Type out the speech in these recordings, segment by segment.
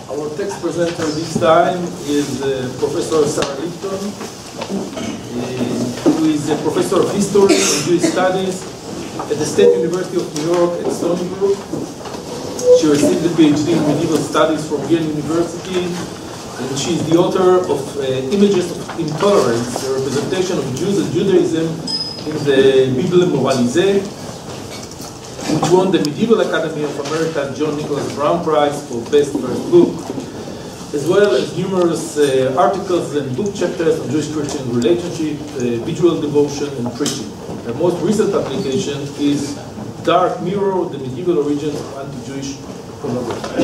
Our text presenter this time is Professor Sara Lipton, who is a professor of history and Jewish studies at the State University of New York at Stony Brook. She received a PhD in medieval studies from Yale University, and she is the author of Images of Intolerance, the representation of Jews and Judaism in the Bible Moralisée, which won the Medieval Academy of America John Nicholas Brown Prize for Best First Book, as well as numerous articles and book chapters on Jewish-Christian relationship, visual devotion, and preaching. Her most recent publication is Dark Mirror, the Medieval Origins of Anti-Jewish Pornography.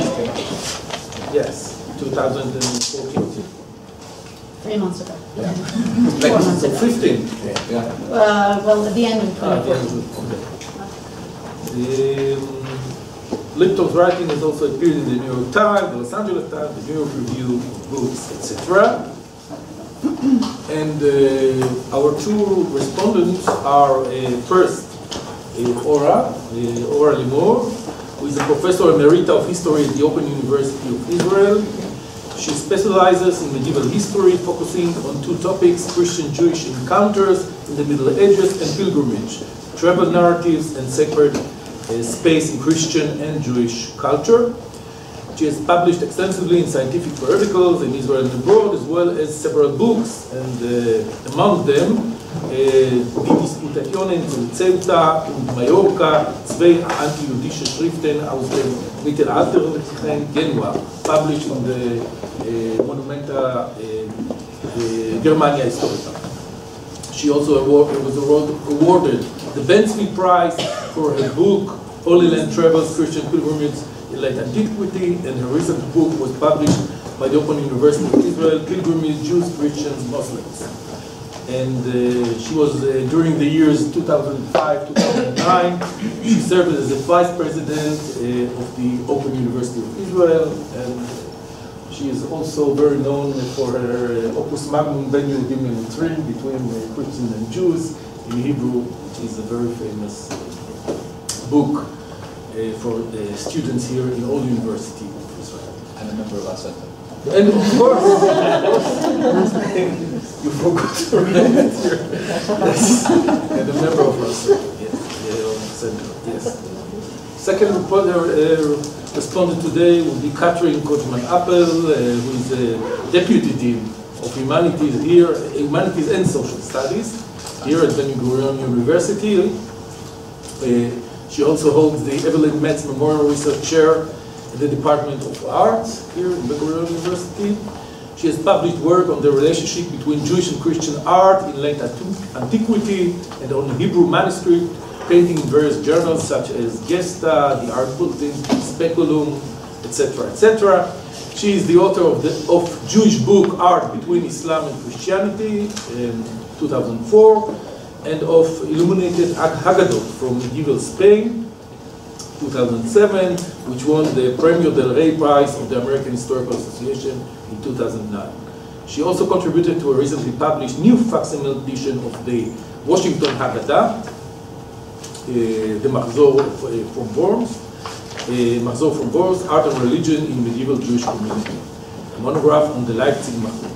Yes, 2014. 3 months ago. Yeah. 4 months ago. 15. Yeah. Well, at the end of 2014. Lipton's writing has also appeared in the New York Times, the Los Angeles Times, the New York Review of Books, etc. And our two respondents are first Ora Limor, who is a professor emerita of history at the Open University of Israel. She specializes in medieval history, focusing on two topics: Christian-Jewish encounters in the Middle Ages and pilgrimage, travel narratives, and sacred space in Christian and Jewish culture. She has published extensively in scientific periodicals in Israel and abroad, as well as several books, and among them, Die Disputationen zum Ceuta und Mallorca, zwei anti-jüdische Schriften aus dem mittelalterlichen Genua, published in the Monumenta Germania Historica. She also was awarded the Ben-Gurion Prize for her book, Holy Land Travels, Christian Pilgrimage in Late Antiquity, and her recent book was published by the Open University of Israel, Pilgrimage, Jews, Christians, Muslims. And she was, during the years 2005-2009, she served as the Vice President of the Open University of Israel, and she is also very known for her Opus Magnum Ben-Yehudim Le'Notzrim, between Christians and Jews, in Hebrew, which is a very famous book for students here in all university of Israel. And a member of Asata. And of course, you forgot to remember here. Yes, and a member of Asata. Yes, yes. Second respondent today will be Katrin Kogman-Appel, who is the Deputy Dean of Humanities here, Humanities and Social Studies here at Ben-Gurion University. She also holds the Evelyn Metz Memorial Research Chair in the Department of Arts here at Ben-Gurion University. She has published work on the relationship between Jewish and Christian art in late antiquity and on Hebrew manuscript painting in various journals such as Gesta, the Art Bulletin, Speculum, etc., etc. She is the author of Jewish book Art Between Islam and Christianity in 2004, and of Illuminated Haggadot from Medieval Spain, 2007, which won the Premio del Rey Prize of the American Historical Association in 2009. She also contributed to a recently published new facsimile edition of the Washington Haggadah, the Mahzor from Worms, Art and Religion in Medieval Jewish Community, a monograph on the Leipzig Mahzor.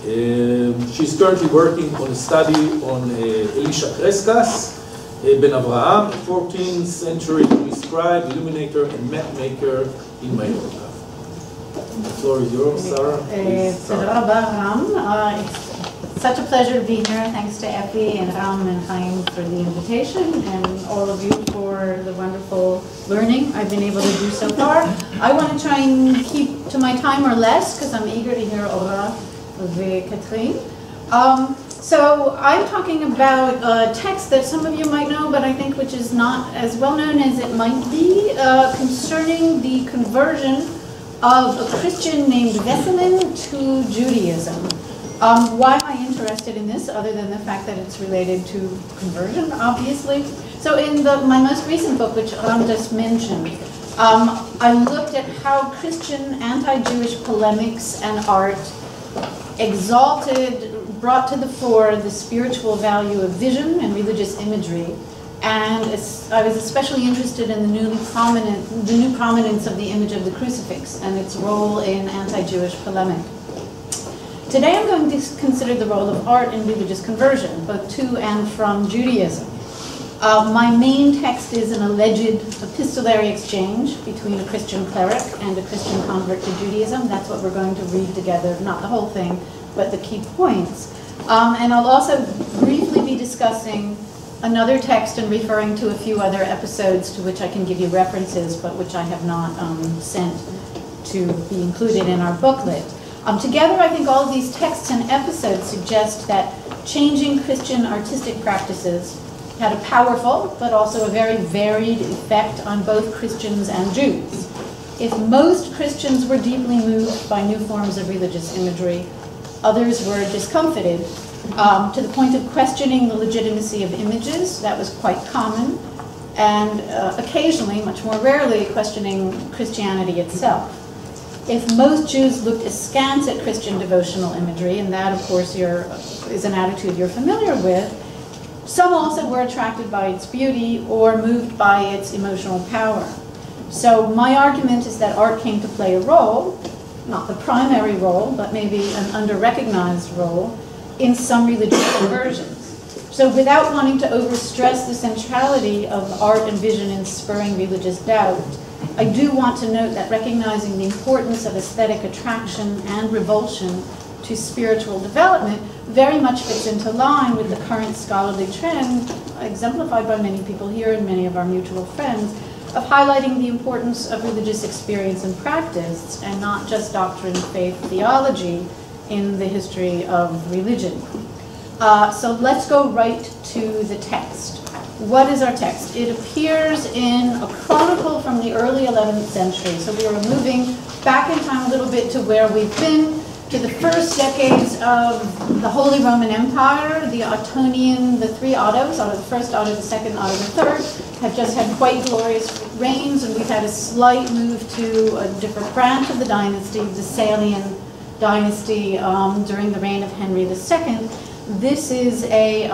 She is currently working on a study on Elisha Kreskas, Ben Avraham, a 14th century scribe, illuminator, and map maker in Mallorca. The floor is yours, Sarah. It's such a pleasure to be here. Thanks to Effie and Ram and Chaim for the invitation, and all of you for the wonderful learning I've been able to do so far. I want to try and keep to my time or less, because I'm eager to hear Ora and Katrin. So I'm talking about a text that some of you might know, but I think which is not as well known as it might be, concerning the conversion of a Christian named Veselin to Judaism. Why am I interested in this, other than the fact that it's related to conversion, obviously? So in my most recent book, which Ram just mentioned, I looked at how Christian anti-Jewish polemics and art brought to the fore the spiritual value of vision and religious imagery And I was especially interested in the new prominence of the image of the crucifix and its role in anti-Jewish polemic. Today I'm going to consider the role of art in religious conversion, both to and from Judaism. My main text is an alleged epistolary exchange between a Christian cleric and a Christian convert to Judaism. That's what we're going to read together, not the whole thing, but the key points. And I'll also briefly be discussing another text and referring to a few other episodes to which I can give you references, but which I have not sent to be included in our booklet. Together, I think all of these texts and episodes suggest that changing Christian artistic practices had a powerful, but also a very varied effect on both Christians and Jews. If most Christians were deeply moved by new forms of religious imagery, others were discomfited to the point of questioning the legitimacy of images. That was quite common, and occasionally, much more rarely, questioning Christianity itself. If most Jews looked askance at Christian devotional imagery, and that, of course, is an attitude you're familiar with, some also were attracted by its beauty or moved by its emotional power. So my argument is that art came to play a role, not the primary role, but maybe an under-recognized role, in some religious conversions. So without wanting to overstress the centrality of art and vision in spurring religious doubt, I do want to note that recognizing the importance of aesthetic attraction and revulsion to spiritual development very much fits into line with the current scholarly trend, exemplified by many people here and many of our mutual friends, of highlighting the importance of religious experience and practice, and not just doctrine, faith, theology in the history of religion. So let's go right to the text. What is our text? It appears in a chronicle from the early 11th century. So we are moving back in time a little bit to where we've been, to the first decades of the Holy Roman Empire. The Ottonian, the three Ottos, Otto the First, Otto the Second, Otto the Third, have just had quite glorious reigns, and we've had a slight move to a different branch of the dynasty, the Salian dynasty, during the reign of Henry II. This is a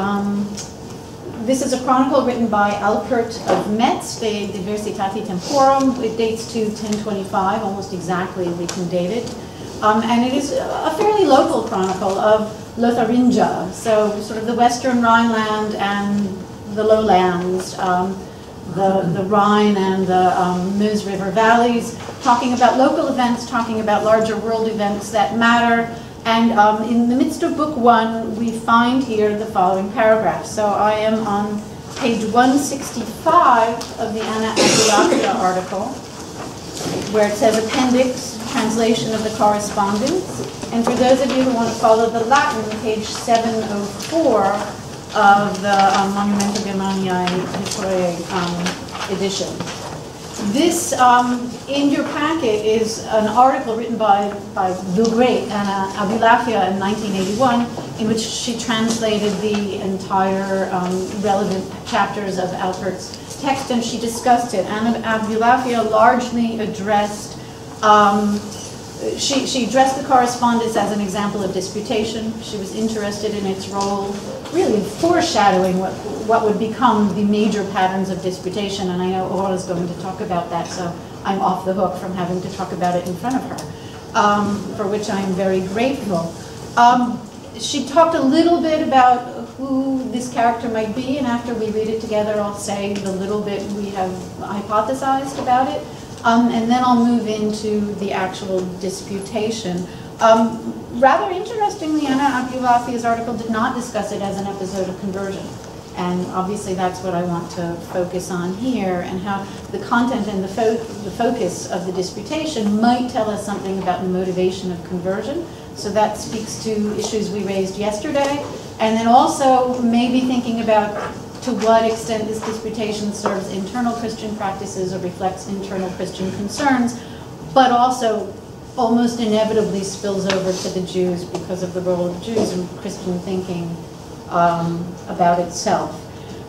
chronicle written by Alpert of Metz, De Diversitate Temporum. It dates to 1025, almost exactly we can date it. And it is a fairly local chronicle of Lotharingia, so sort of the western Rhineland and the lowlands, the Rhine and the Meuse River valleys, talking about local events, talking about larger world events that matter. And in the midst of book 1, we find here the following paragraph. So I am on page 165 of the Anna Abulafia article, where it says appendix, translation of the correspondence. And for those of you who want to follow the Latin, page 704 of the Monumenta Germaniae Historiae edition. This, in your packet, is an article written by the great Anna Abulafia in 1981, in which she translated the entire relevant chapters of Alpert's text, and she discussed it. Anna Abulafia largely addressed, she addressed the correspondence as an example of disputation. She was interested in its role, really in foreshadowing what would become the major patterns of disputation, and I know Ora is going to talk about that, so I'm off the hook from having to talk about it in front of her, for which I am very grateful. She talked a little bit about who this character might be, and after we read it together, I'll say the little bit we have hypothesized about it, and then I'll move into the actual disputation. Rather interestingly, Anna Abulafia's article did not discuss it as an episode of conversion. And obviously that's what I want to focus on here, and how the content and the focus of the disputation might tell us something about the motivation of conversion. So that speaks to issues we raised yesterday. And then also maybe thinking about to what extent this disputation serves internal Christian practices or reflects internal Christian concerns, but also almost inevitably spills over to the Jews because of the role of Jews in Christian thinking about itself.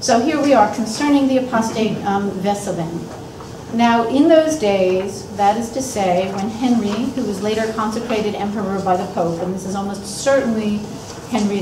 So here we are, concerning the apostate Veselin. Now, in those days, that is to say, when Henry, who was later consecrated emperor by the Pope, and this is almost certainly Henry II,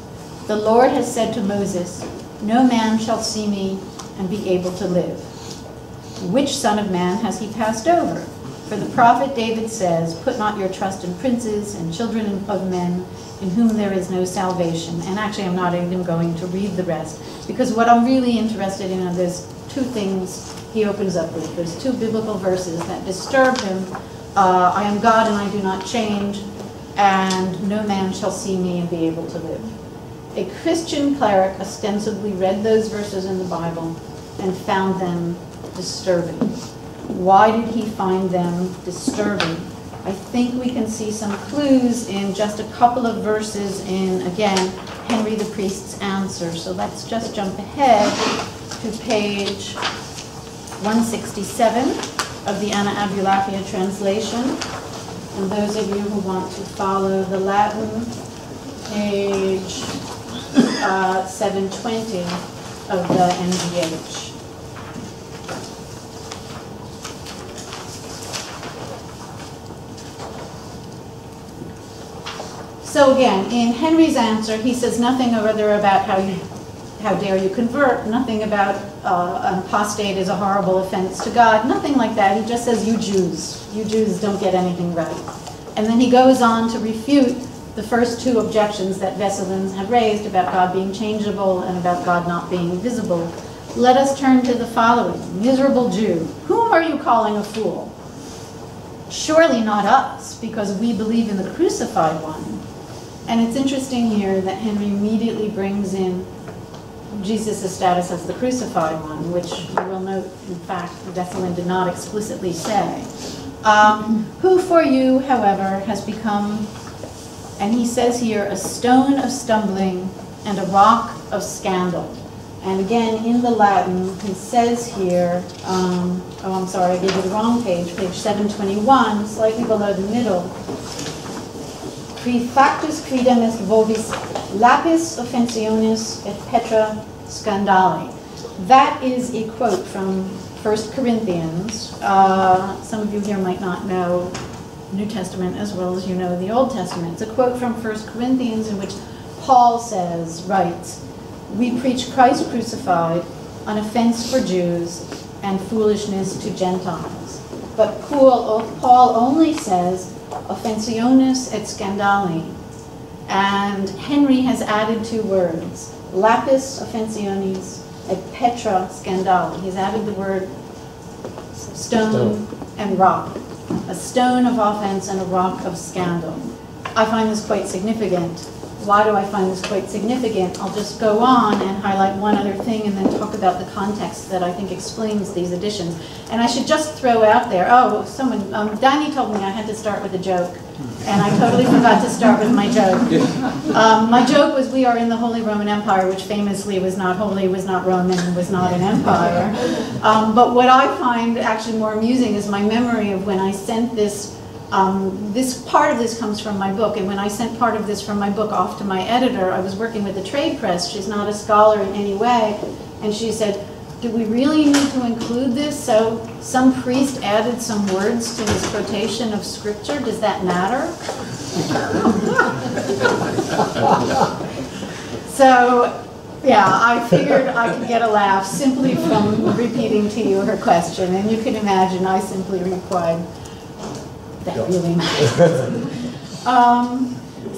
The Lord has said to Moses, no man shall see me and be able to live. Which son of man has he passed over? For the prophet David says, put not your trust in princes and children of men, in whom there is no salvation. And actually, I'm not even going to read the rest, because what I'm really interested in are there's two things he opens up with. There's two biblical verses that disturb him. I am God and I do not change, and no man shall see me and be able to live. A Christian cleric ostensibly read those verses in the Bible and found them disturbing. Why did he find them disturbing? I think we can see some clues in just a couple of verses in, again, Henry the Priest's answer. So let's just jump ahead to page 167 of the Anna Abulafia translation. And those of you who want to follow the Latin, page 720 of the NGH. So again, in Henry's answer, he says nothing or other about how dare you convert, nothing about an apostate is a horrible offense to God, nothing like that. He just says, you Jews don't get anything right. And then he goes on to refute the first two objections that Veselins had raised about God being changeable and about God not being visible. Let us turn to the following. Miserable Jew, whom are you calling a fool? Surely not us, because we believe in the crucified one. And it's interesting here that Henry immediately brings in Jesus' status as the crucified one, which you will note, in fact, Veselin did not explicitly say. Who for you, however, has become, and he says here, a stone of stumbling and a rock of scandal. And again, in the Latin, he says here, oh, I'm sorry, I gave you the wrong page, page 721, slightly below the middle. Qui factus quidem est vobis lapis offensionis et petra scandali. That is a quote from 1 Corinthians. Some of you here might not know New Testament as well as you know the Old Testament. It's a quote from 1 Corinthians in which Paul writes, we preach Christ crucified, an offense for Jews and foolishness to Gentiles. But Paul only says, offensionis et scandali. And Henry has added two words, lapis offensionis et petra scandali. He's added the word stone and rock. A stone of offense and a rock of scandal. I find this quite significant. Why do I find this quite significant? I'll just go on and highlight one other thing and then talk about the context that I think explains these additions. And I should just throw out there, Danny told me I had to start with a joke, and I totally forgot to start with my joke. My joke was we are in the Holy Roman Empire, which famously was not holy, was not Roman, and was not an empire. But what I find actually more amusing is my memory of when I sent this. This part of this comes from my book, and when I sent part of this from my book off to my editor, I was working with the trade press. She's not a scholar in any way, and she said, do we really need to include this? So some priest added some words to his quotation of scripture. Does that matter? So, yeah, I figured I could get a laugh simply from repeating to you her question, and you can imagine I simply replied, that really matters.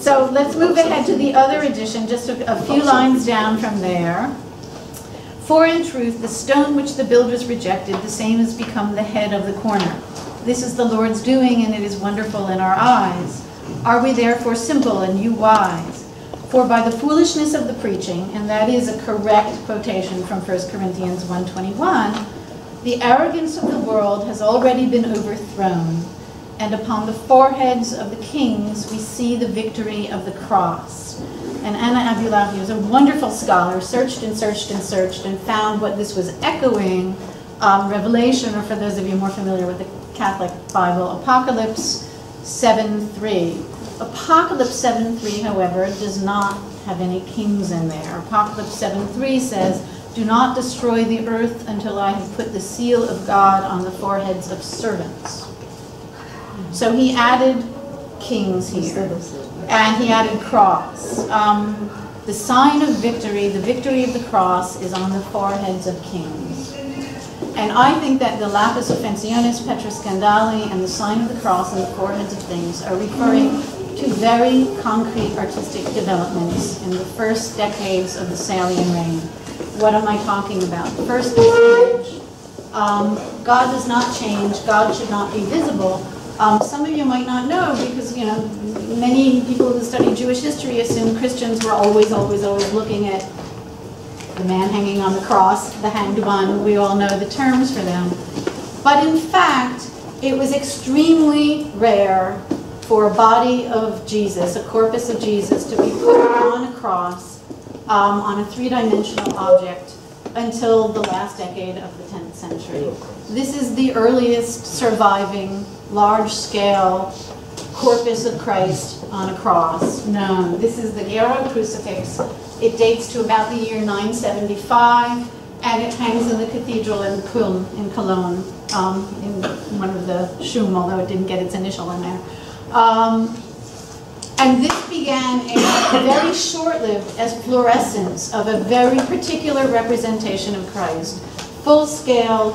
So let's move ahead to the other edition, just a few lines down from there. For in truth, the stone which the builders rejected, the same has become the head of the corner. This is the Lord's doing, and it is wonderful in our eyes. Are we therefore simple and you wise? For by the foolishness of the preaching, and that is a correct quotation from 1 Corinthians 1:21, the arrogance of the world has already been overthrown, and upon the foreheads of the kings we see the victory of the cross. And Anna Abulafia was a wonderful scholar, searched and searched and searched, and found what this was echoing, Revelation, or for those of you more familiar with the Catholic Bible, Apocalypse 7:3. Apocalypse 7:3, however, does not have any kings in there. Apocalypse 7:3 says, do not destroy the earth until I have put the seal of God on the foreheads of servants. So he added kings here, and he added cross. The sign of victory, the victory of the cross, is on the foreheads of kings. And I think that the lapis offensionis, petroscandali, and the sign of the cross on the foreheads of things are referring to very concrete artistic developments in the first decades of the Salian reign. What am I talking about? First, this image. God does not change. God should not be visible. Some of you might not know because, you know, many people who study Jewish history assume Christians were always looking at the man hanging on the cross, the hanged one. We all know the terms for them. But in fact, it was extremely rare for a body of Jesus, a corpus of Jesus, to be put on a cross on a three-dimensional object until the last decade of the 10th century. This is the earliest surviving large-scale corpus of Christ on a cross known. This is the Gero crucifix. It dates to about the year 975, and it hangs in the cathedral in Kulm in Cologne, in one of the Shum, although it didn't get its initial in there. And this began a very short-lived fluorescence of a very particular representation of Christ. Full-scale,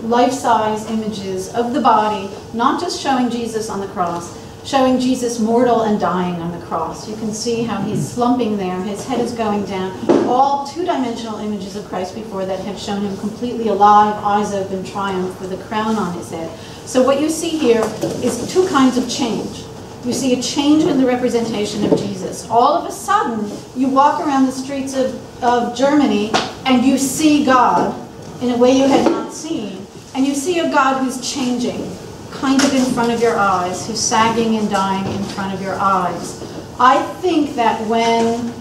life-size images of the body, not just showing Jesus on the cross, showing Jesus mortal and dying on the cross. You can see how he's slumping there, his head is going down. All two-dimensional images of Christ before that had shown him completely alive, eyes open, triumph, with a crown on his head. So what you see here is two kinds of change. You see a change in the representation of Jesus. All of a sudden, you walk around the streets of Germany and you see God in a way you had not seen. And you see a God who's changing, kind of in front of your eyes, who's sagging and dying in front of your eyes. I think that when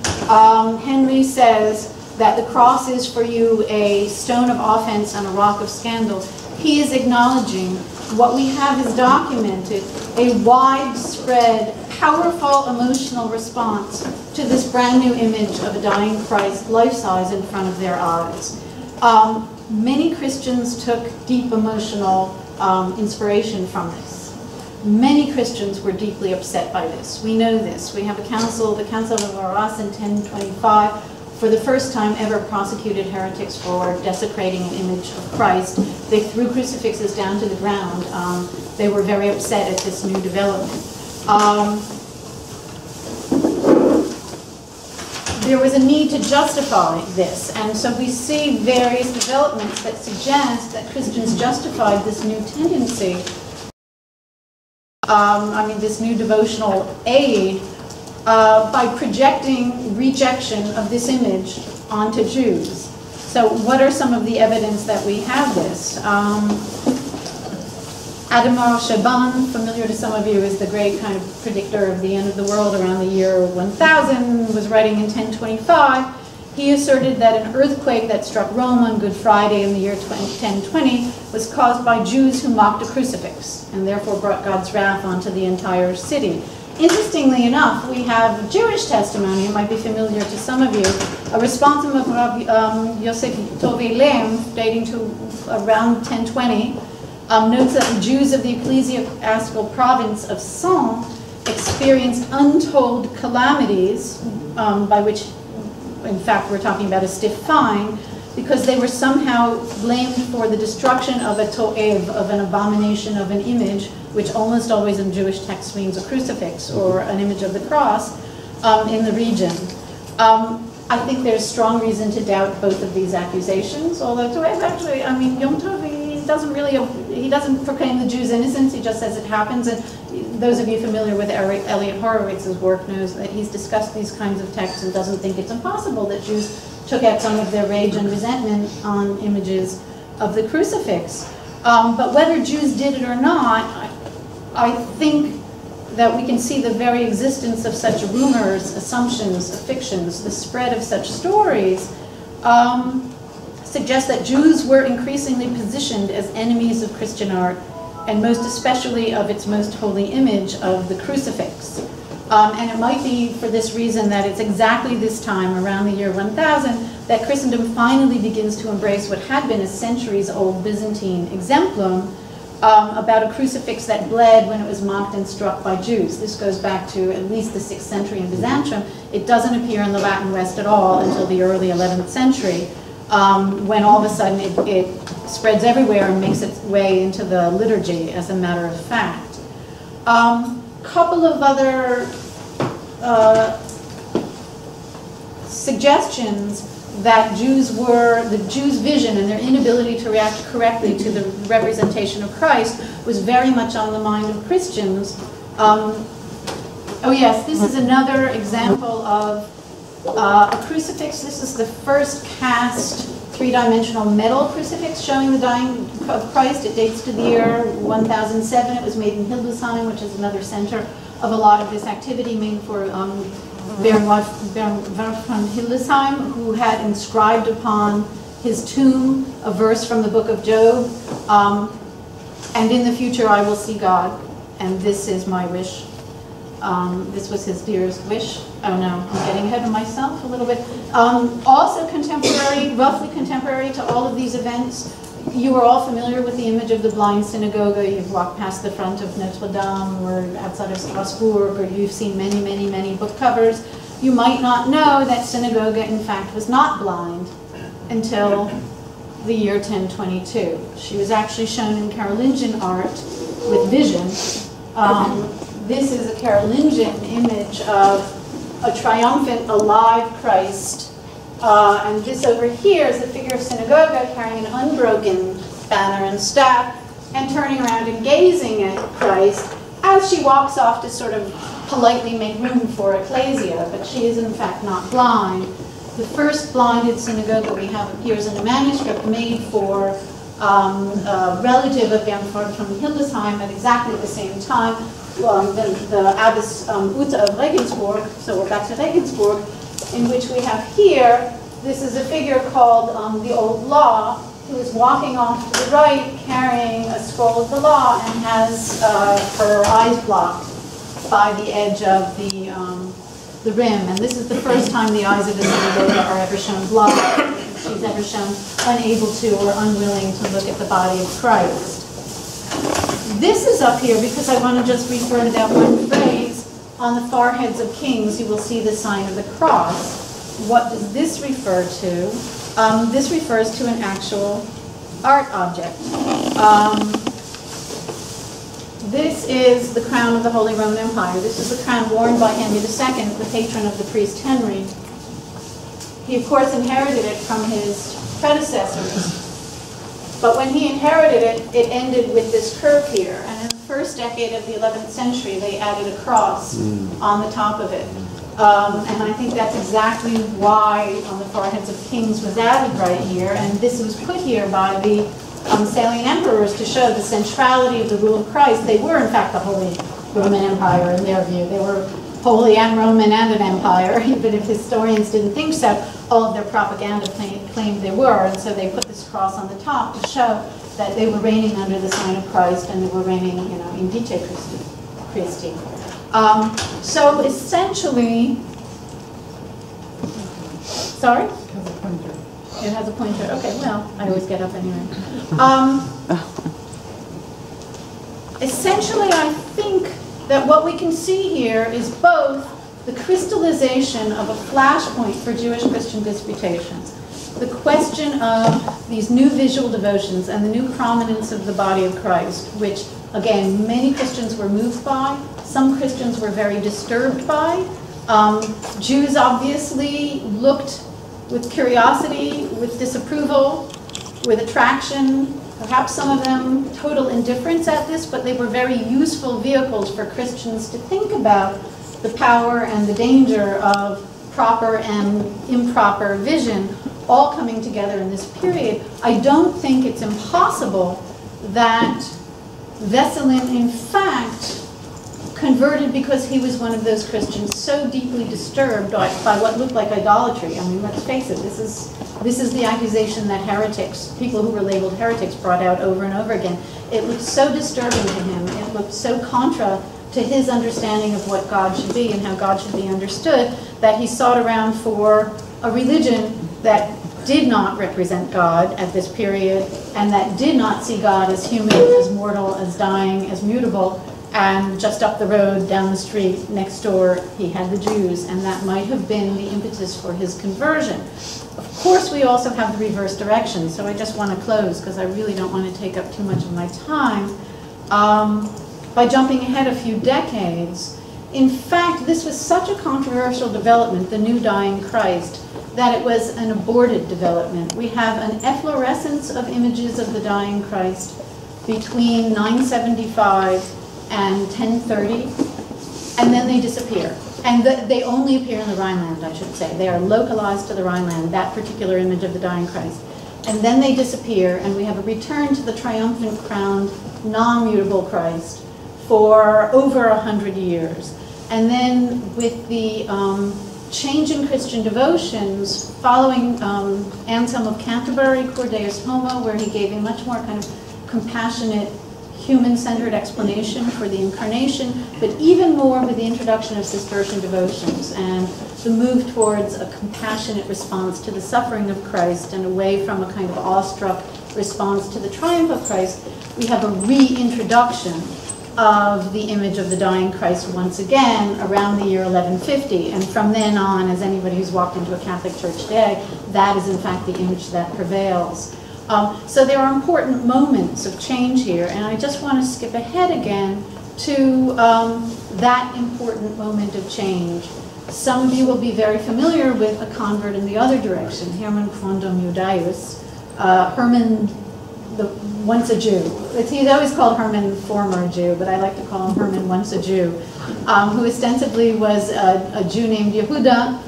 Henry says that the cross is for you a stone of offense and a rock of scandal, he is acknowledging what we have is documented, a widespread, powerful emotional response to this brand new image of a dying Christ, life-size, in front of their eyes. Many Christians took deep emotional inspiration from this. Many Christians were deeply upset by this. We know this. We have a council, the Council of Arras in 1025, for the first time ever prosecuted heretics for desecrating an image of Christ. They threw crucifixes down to the ground. They were very upset at this new development. There was a need to justify this, and so we see various developments that suggest that Christians justified this new tendency, this new devotional aid, by projecting rejection of this image onto Jews. So what are some of the evidence that we have this? Ademar Shaban, familiar to some of you, is the great kind of predictor of the end of the world around the year 1000, was writing in 1025. He asserted that an earthquake that struck Rome on Good Friday in the year 1020 was caused by Jews who mocked a crucifix and therefore brought God's wrath onto the entire city. Interestingly enough, we have Jewish testimony, it might be familiar to some of you, a responsum of Rabbi Yosef Tovilem, dating to around 1020, notes that the Jews of the ecclesiastical province of Sens experienced untold calamities, by which, in fact, we're talking about a stiff fine, because they were somehow blamed for the destruction of a to'ev, of an abomination of an image, which almost always in Jewish texts means a crucifix or an image of the cross, in the region. I think there's strong reason to doubt both of these accusations, although to'ev actually, Yom Tov, he doesn't proclaim the Jews' innocence, he just says it happens. And those of you familiar with Elliot Horowitz's work knows that he's discussed these kinds of texts and doesn't think it's impossible that Jews took out some of their rage and resentment on images of the crucifix. But whether Jews did it or not, I think that we can see the very existence of such rumors, assumptions, fictions, the spread of such stories, suggests that Jews were increasingly positioned as enemies of Christian art, and most especially of its most holy image of the crucifix. And it might be for this reason that it's exactly this time, around the year 1000, that Christendom finally begins to embrace what had been a centuries-old Byzantine exemplum, about a crucifix that bled when it was mocked and struck by Jews. This goes back to at least the 6th century in Byzantium. It doesn't appear in the Latin West at all until the early 11th century, when all of a sudden it spreads everywhere and makes its way into the liturgy, as a matter of fact. Couple of other suggestions that the Jews' vision and their inability to react correctly to the representation of Christ was very much on the mind of Christians. Oh yes, this is another example of a crucifix. This is the first cast 3-dimensional metal crucifix showing the dying of Christ. It dates to the year 1007. It was made in Hildesheim, which is another center of a lot of this activity, made for Ben-Gurion from Hildesheim, who had inscribed upon his tomb a verse from the book of Job, and in the future I will see God, and this is my wish. This was his dearest wish. Oh no, I'm getting ahead of myself a little bit. Also contemporary, roughly contemporary to all of these events, you are all familiar with the image of the blind synagogue. You've walked past the front of Notre Dame or outside of Strasbourg, or you've seen many, many, many book covers. You might not know that synagogue, in fact, was not blind until the year 1022. She was actually shown in Carolingian art with vision. This is a Carolingian image of a triumphant, alive Christ. And this over here is the figure of synagogue carrying an unbroken banner and staff and turning around and gazing at Christ as she walks off to sort of politely make room for ecclesia, but she is in fact not blind. The first blinded synagogue that we have appears in a manuscript made for a relative of Bernhard from Hildesheim at exactly the same time. The Abbess Ute of Regensburg, so we're back to Regensburg, in which we have here, this is a figure called the Old Law, who is walking off to the right carrying a scroll of the law and has her eyes blocked by the edge of the rim. And this is the first time the eyes of the synagogue are ever shown blocked. She's ever shown unable to or unwilling to look at the body of Christ. This is up here because I want to just refer to that one phrase. On the foreheads of kings, you will see the sign of the cross. What does this refer to? This refers to an actual art object. This is the crown of the Holy Roman Empire. This is the crown worn by Henry II, the patron of the priest Henry. He, of course, inherited it from his predecessors. But when he inherited it, it ended with this curve here. And in the first decade of the 11th century, they added a cross on the top of it. And I think that's exactly why on the foreheads of kings was added right here. And this was put here by the Salian emperors to show the centrality of the rule of Christ. They were, in fact, the Holy Roman Empire in their view. They were holy and Roman and an empire, even if historians didn't think so. All of their propaganda claimed they were, and so they put this cross on the top to show that they were reigning under the sign of Christ and they were reigning, you know, in Vitae Christi. So essentially, sorry? It has a pointer. Okay, well, I always get up anyway. Essentially, I think that what we can see here is both the crystallization of a flashpoint for Jewish-Christian disputations, the question of these new visual devotions and the new prominence of the body of Christ, which, again, many Christians were moved by, some Christians were very disturbed by. Jews obviously looked with curiosity, with disapproval, with attraction, perhaps some of them total indifference at this, but they were very useful vehicles for Christians to think about the power and the danger of proper and improper vision all coming together in this period. I don't think it's impossible that Veselin, in fact, converted because he was one of those Christians so deeply disturbed by what looked like idolatry. I mean, let's face it, this is the accusation that heretics, people who were labeled heretics, brought out over and over again. It looked so disturbing to him. It looked so contra to his understanding of what God should be and how God should be understood, that he sought around for a religion that did not represent God at this period, and that did not see God as human, as mortal, as dying, as mutable, and just up the road, down the street, next door, he had the Jews, and that might have been the impetus for his conversion. Of course, we also have the reverse direction, so I just want to close, because I really don't want to take up too much of my time, by jumping ahead a few decades. In fact, this was such a controversial development, the new dying Christ, that it was an aborted development. We have an efflorescence of images of the dying Christ between 975 and 1030, and then they disappear. And they only appear in the Rhineland, I should say. They are localized to the Rhineland, that particular image of the dying Christ. And then they disappear, and we have a return to the triumphant crowned, non-mutable Christ for over 100 years. And then with the change in Christian devotions, following Anselm of Canterbury, Cur Deus Homo, where he gave a much more kind of compassionate, human-centered explanation for the incarnation, but even more with the introduction of Cistercian devotions and the move towards a compassionate response to the suffering of Christ and away from a kind of awestruck response to the triumph of Christ, we have a reintroduction of the image of the dying Christ once again around the year 1150. And from then on, as anybody who's walked into a Catholic church today, that is in fact the image that prevails. So there are important moments of change here, and I just want to skip ahead again to that important moment of change. Some of you will be very familiar with a convert in the other direction, Hermann Quondam Judaeus, Hermann, once a Jew. He's always called Hermann, former Jew, but I like to call him Hermann, once a Jew, who ostensibly was a Jew named Yehuda,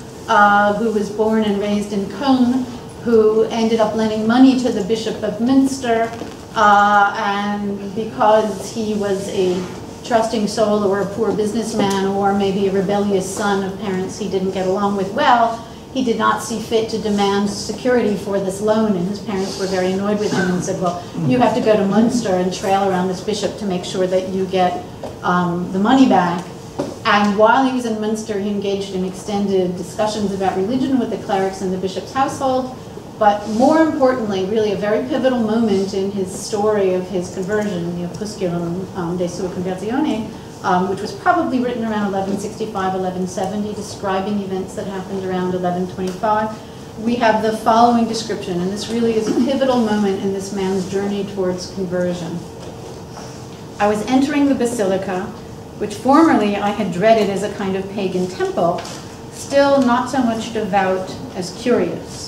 who was born and raised in Cologne, who ended up lending money to the Bishop of Münster, and because he was a trusting soul or a poor businessman or maybe a rebellious son of parents he didn't get along with well, he did not see fit to demand security for this loan, and his parents were very annoyed with him and said, well, you have to go to Münster and trail around this bishop to make sure that you get the money back. And while he was in Münster, he engaged in extended discussions about religion with the clerics in the bishop's household. But more importantly, really a very pivotal moment in his story of his conversion, the Opusculum de sua Conversione, which was probably written around 1165, 1170, describing events that happened around 1125. We have the following description, and this really is a pivotal moment in this man's journey towards conversion. I was entering the basilica, which formerly I had dreaded as a kind of pagan temple, still not so much devout as curious.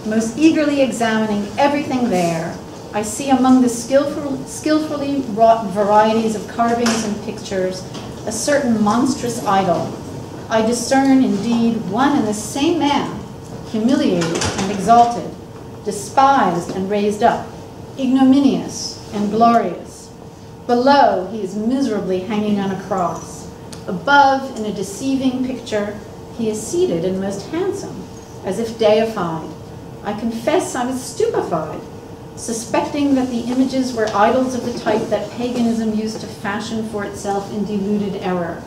Most eagerly examining everything there, I see among the skillfully wrought varieties of carvings and pictures a certain monstrous idol. I discern indeed one and the same man, humiliated and exalted, despised and raised up, ignominious and glorious. Below, he is miserably hanging on a cross. Above, in a deceiving picture, he is seated and most handsome, as if deified. I confess I was stupefied, suspecting that the images were idols of the type that paganism used to fashion for itself in deluded error.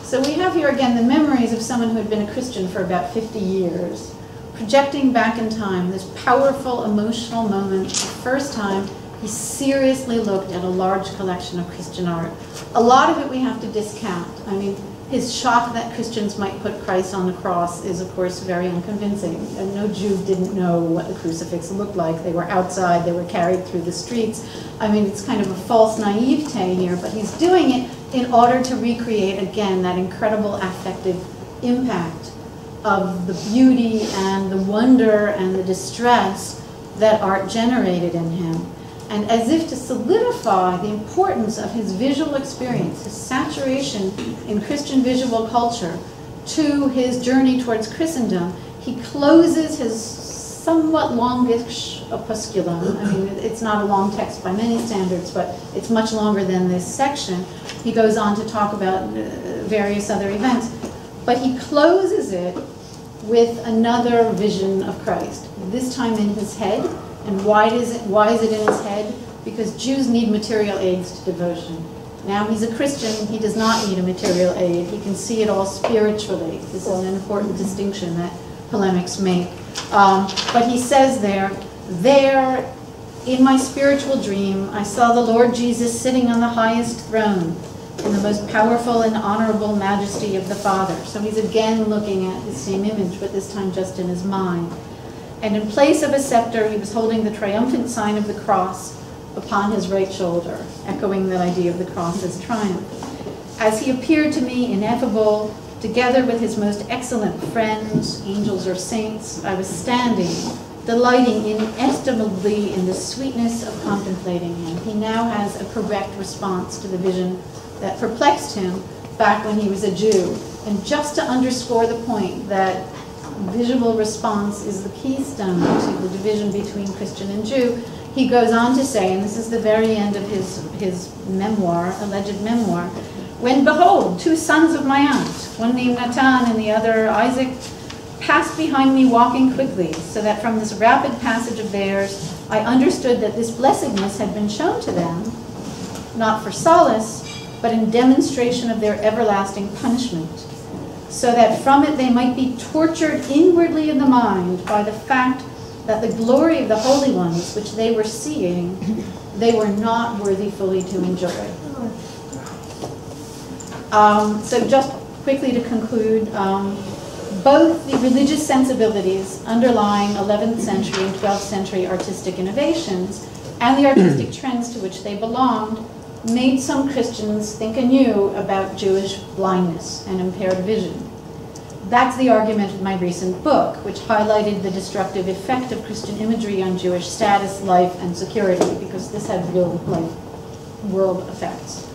So we have here again the memories of someone who had been a Christian for about 50 years, projecting back in time this powerful emotional moment, the first time he seriously looked at a large collection of Christian art. A lot of it we have to discount. I mean, his shock that Christians might put Christ on the cross is, of course, very unconvincing. And no Jew didn't know what the crucifix looked like. They were outside, they were carried through the streets. I mean, it's kind of a false naivete here, but he's doing it in order to recreate, again, that incredible affective impact of the beauty and the wonder and the distress that art generated in him. And as if to solidify the importance of his visual experience, his saturation in Christian visual culture, to his journey towards Christendom, he closes his somewhat longish opusculum. I mean, it's not a long text by many standards, but it's much longer than this section. He goes on to talk about various other events. But he closes it with another vision of Christ, this time in his head. And why is it in his head? Because Jews need material aids to devotion. Now he's a Christian, he does not need a material aid. He can see it all spiritually. This is an important distinction, that polemics make. But he says there, in my spiritual dream, I saw the Lord Jesus sitting on the highest throne in the most powerful and honorable majesty of the Father. So he's again looking at his same image, but this time just in his mind. And in place of a scepter, he was holding the triumphant sign of the cross upon his right shoulder, echoing that idea of the cross as triumph. As he appeared to me ineffable, together with his most excellent friends, angels or saints, I was standing, delighting inestimably in the sweetness of contemplating him. He now has a correct response to the vision that perplexed him back when he was a Jew. And just to underscore the point that visual response is the keystone to the division between Christian and Jew, he goes on to say, and this is the very end of his memoir, alleged memoir, when behold, two sons of my aunt, one named Natan and the other Isaac, passed behind me walking quickly, so that from this rapid passage of theirs, I understood that this blessedness had been shown to them, not for solace, but in demonstration of their everlasting punishment, so that from it they might be tortured inwardly in the mind by the fact that the glory of the holy ones which they were seeing, they were not worthy fully to enjoy. So just quickly to conclude, both the religious sensibilities underlying 11th century and 12th century artistic innovations and the artistic trends to which they belonged made some Christians think anew about Jewish blindness and impaired vision. That's the argument of my recent book, which highlighted the destructive effect of Christian imagery on Jewish status, life, and security, because this had real world effects.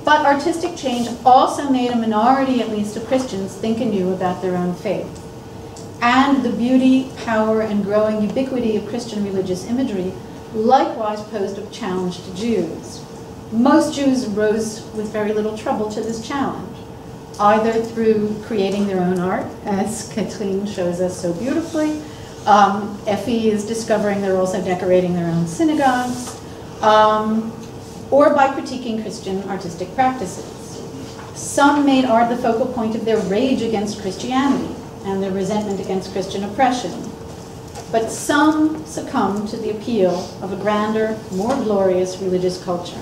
But artistic change also made a minority, at least of Christians, think anew about their own faith. And the beauty, power, and growing ubiquity of Christian religious imagery likewise posed a challenge to Jews. Most Jews rose with very little trouble to this challenge, either through creating their own art, as Katrin shows us so beautifully. Effie is discovering they're also decorating their own synagogues, or by critiquing Christian artistic practices. Some made art the focal point of their rage against Christianity and their resentment against Christian oppression. But some succumbed to the appeal of a grander, more glorious religious culture.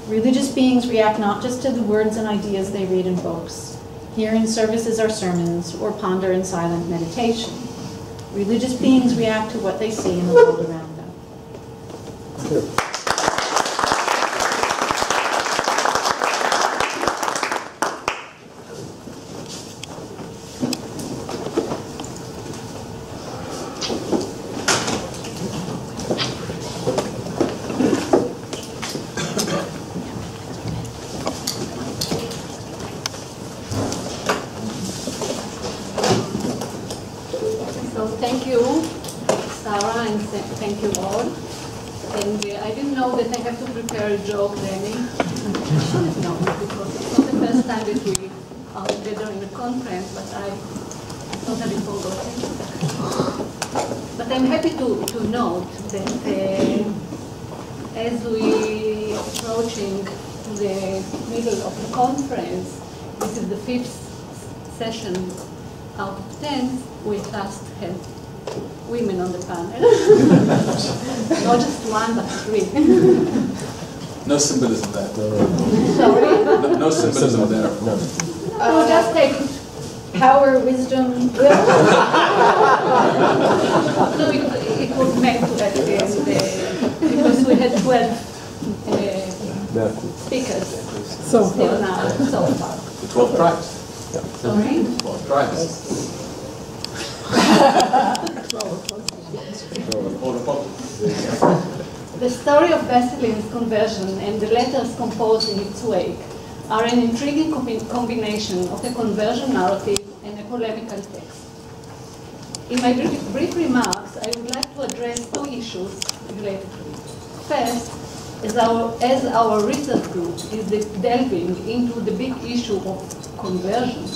Religious beings react not just to the words and ideas they read in books, hear in services or sermons, or ponder in silent meditation. Religious beings react to what they see in the world around them. Thank you, Sara, and thank you all. And I didn't know that I have to prepare a joke, Lenny. I should have known, because it's not the first time that we are together in a conference, but I totally forgot it. But I'm happy to note that as we are approaching the middle of the conference, this is the 5th session out of 10, we just have women on the panel. Not just one, but 3. No symbolism there. Sorry? No symbolism there. No, just take Power, wisdom, will. No, it was meant to at the end, because we had 12 speakers So still now, so far. The 12 tribes. Sorry? 12 tribes. The story of Basilin's conversion and the letters composed in its wake are an intriguing combination of a conversion narrative and a polemical text. In my brief remarks, I would like to address 2 issues related to it. First, as our research group is delving into the big issue of conversion,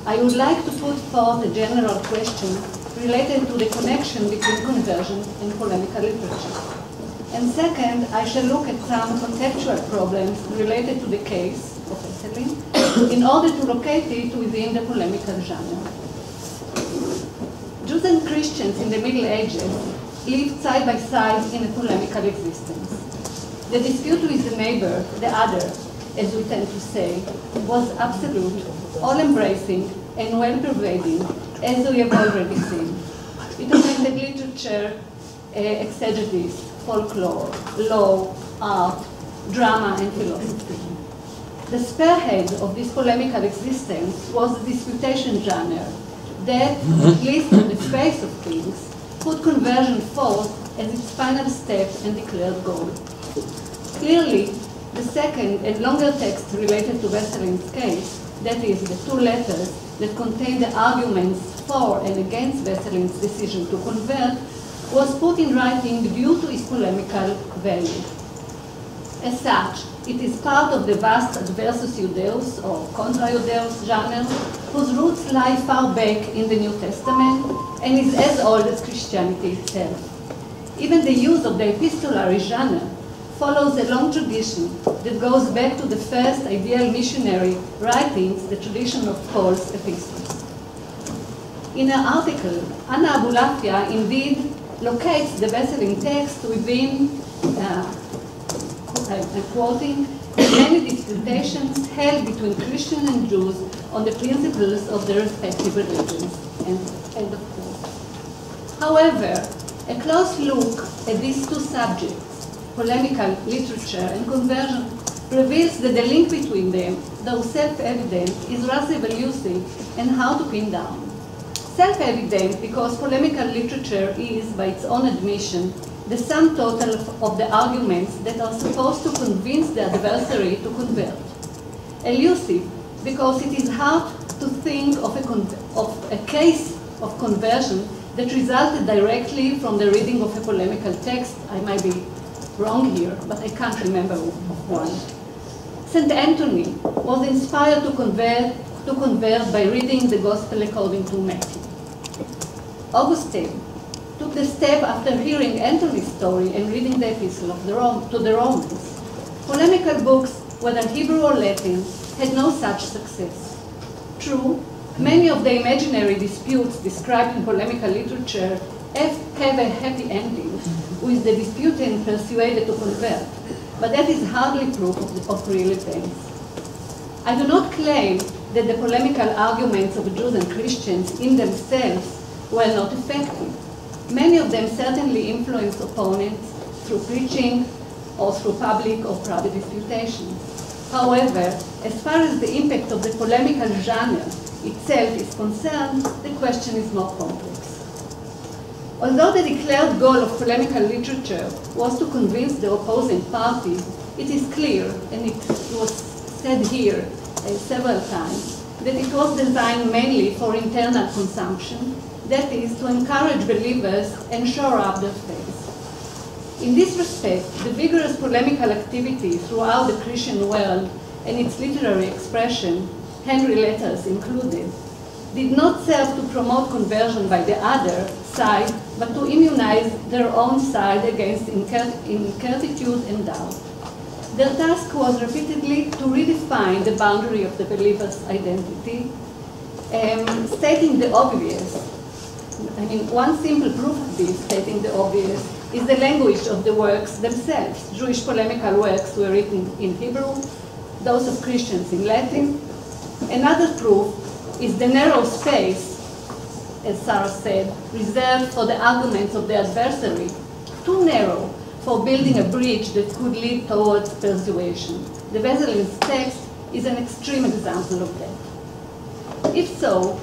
I would like to put forth a general question related to the connection between conversion and polemical literature. And second, I shall look at some conceptual problems related to the case of Esselin in order to locate it within the polemical genre. Jews and Christians in the Middle Ages lived side by side in a polemical existence. The dispute with the neighbor, the other, as we tend to say, was absolute, all-embracing, and well-pervading, as we have already seen. It affected literature, exegesis, folklore, law, art, drama, and philosophy. The spearhead of this polemical existence was the disputation genre that, at least on the face of things, put conversion forth as its final step and declared goal. Clearly, the second and longer text related to Wesselin's case, that is, the two letters that contain the arguments for and against Wesselin's decision to convert, was put in writing due to its polemical value. As such, it is part of the vast adversus Judaeus or contra Judaeus genre, whose roots lie far back in the New Testament and is as old as Christianity itself. Even the use of the epistolary genre follows a long tradition that goes back to the first ideal missionary writings, the tradition of Paul's epistles. In her article, Anna Abulafia indeed locates the Wesleyan text within, I'm quoting, the many disputations held between Christians and Jews on the principles of their respective religions. End of quote. However, a close look at these two subjects, polemical literature and conversion, reveals that the link between them, though self-evident, is rather elusive and hard to pin down. Self-evident because polemical literature is, by its own admission, the sum total of the arguments that are supposed to convince the adversary to convert. Elusive because it is hard to think of a case of conversion that resulted directly from the reading of a polemical text. I might be wrong here, but I can't remember of one. St. Anthony was inspired to convert by reading the Gospel according to Matthew. Augustine took the step after hearing Anthony's story and reading the epistle to the Romans. Polemical books, whether Hebrew or Latin, had no such success. True, many of the imaginary disputes described in polemical literature have a happy ending, with the disputant persuaded to convert, but that is hardly proof of real events. I do not claim that the polemical arguments of Jews and Christians in themselves were not effective. Many of them certainly influenced opponents through preaching or through public or private disputations. However, as far as the impact of the polemical genre itself is concerned, the question is more complex. Although the declared goal of polemical literature was to convince the opposing party, it is clear, and it was said here several times, that it was designed mainly for internal consumption, that is, to encourage believers and shore up their faith. In this respect, the vigorous polemical activity throughout the Christian world and its literary expression, Henry letters included, did not serve to promote conversion by the other side, but to immunize their own side against incertitude and doubt. Their task was repeatedly to redefine the boundary of the believer's identity, stating the obvious. I mean, one simple proof of this, stating the obvious, is the language of the works themselves. Jewish polemical works were written in Hebrew, those of Christians in Latin. Another proof is the narrow space, as Sarah said, reserved for the arguments of the adversary, too narrow for building a bridge that could lead towards persuasion. The Wesleyan's text is an extreme example of that. If so,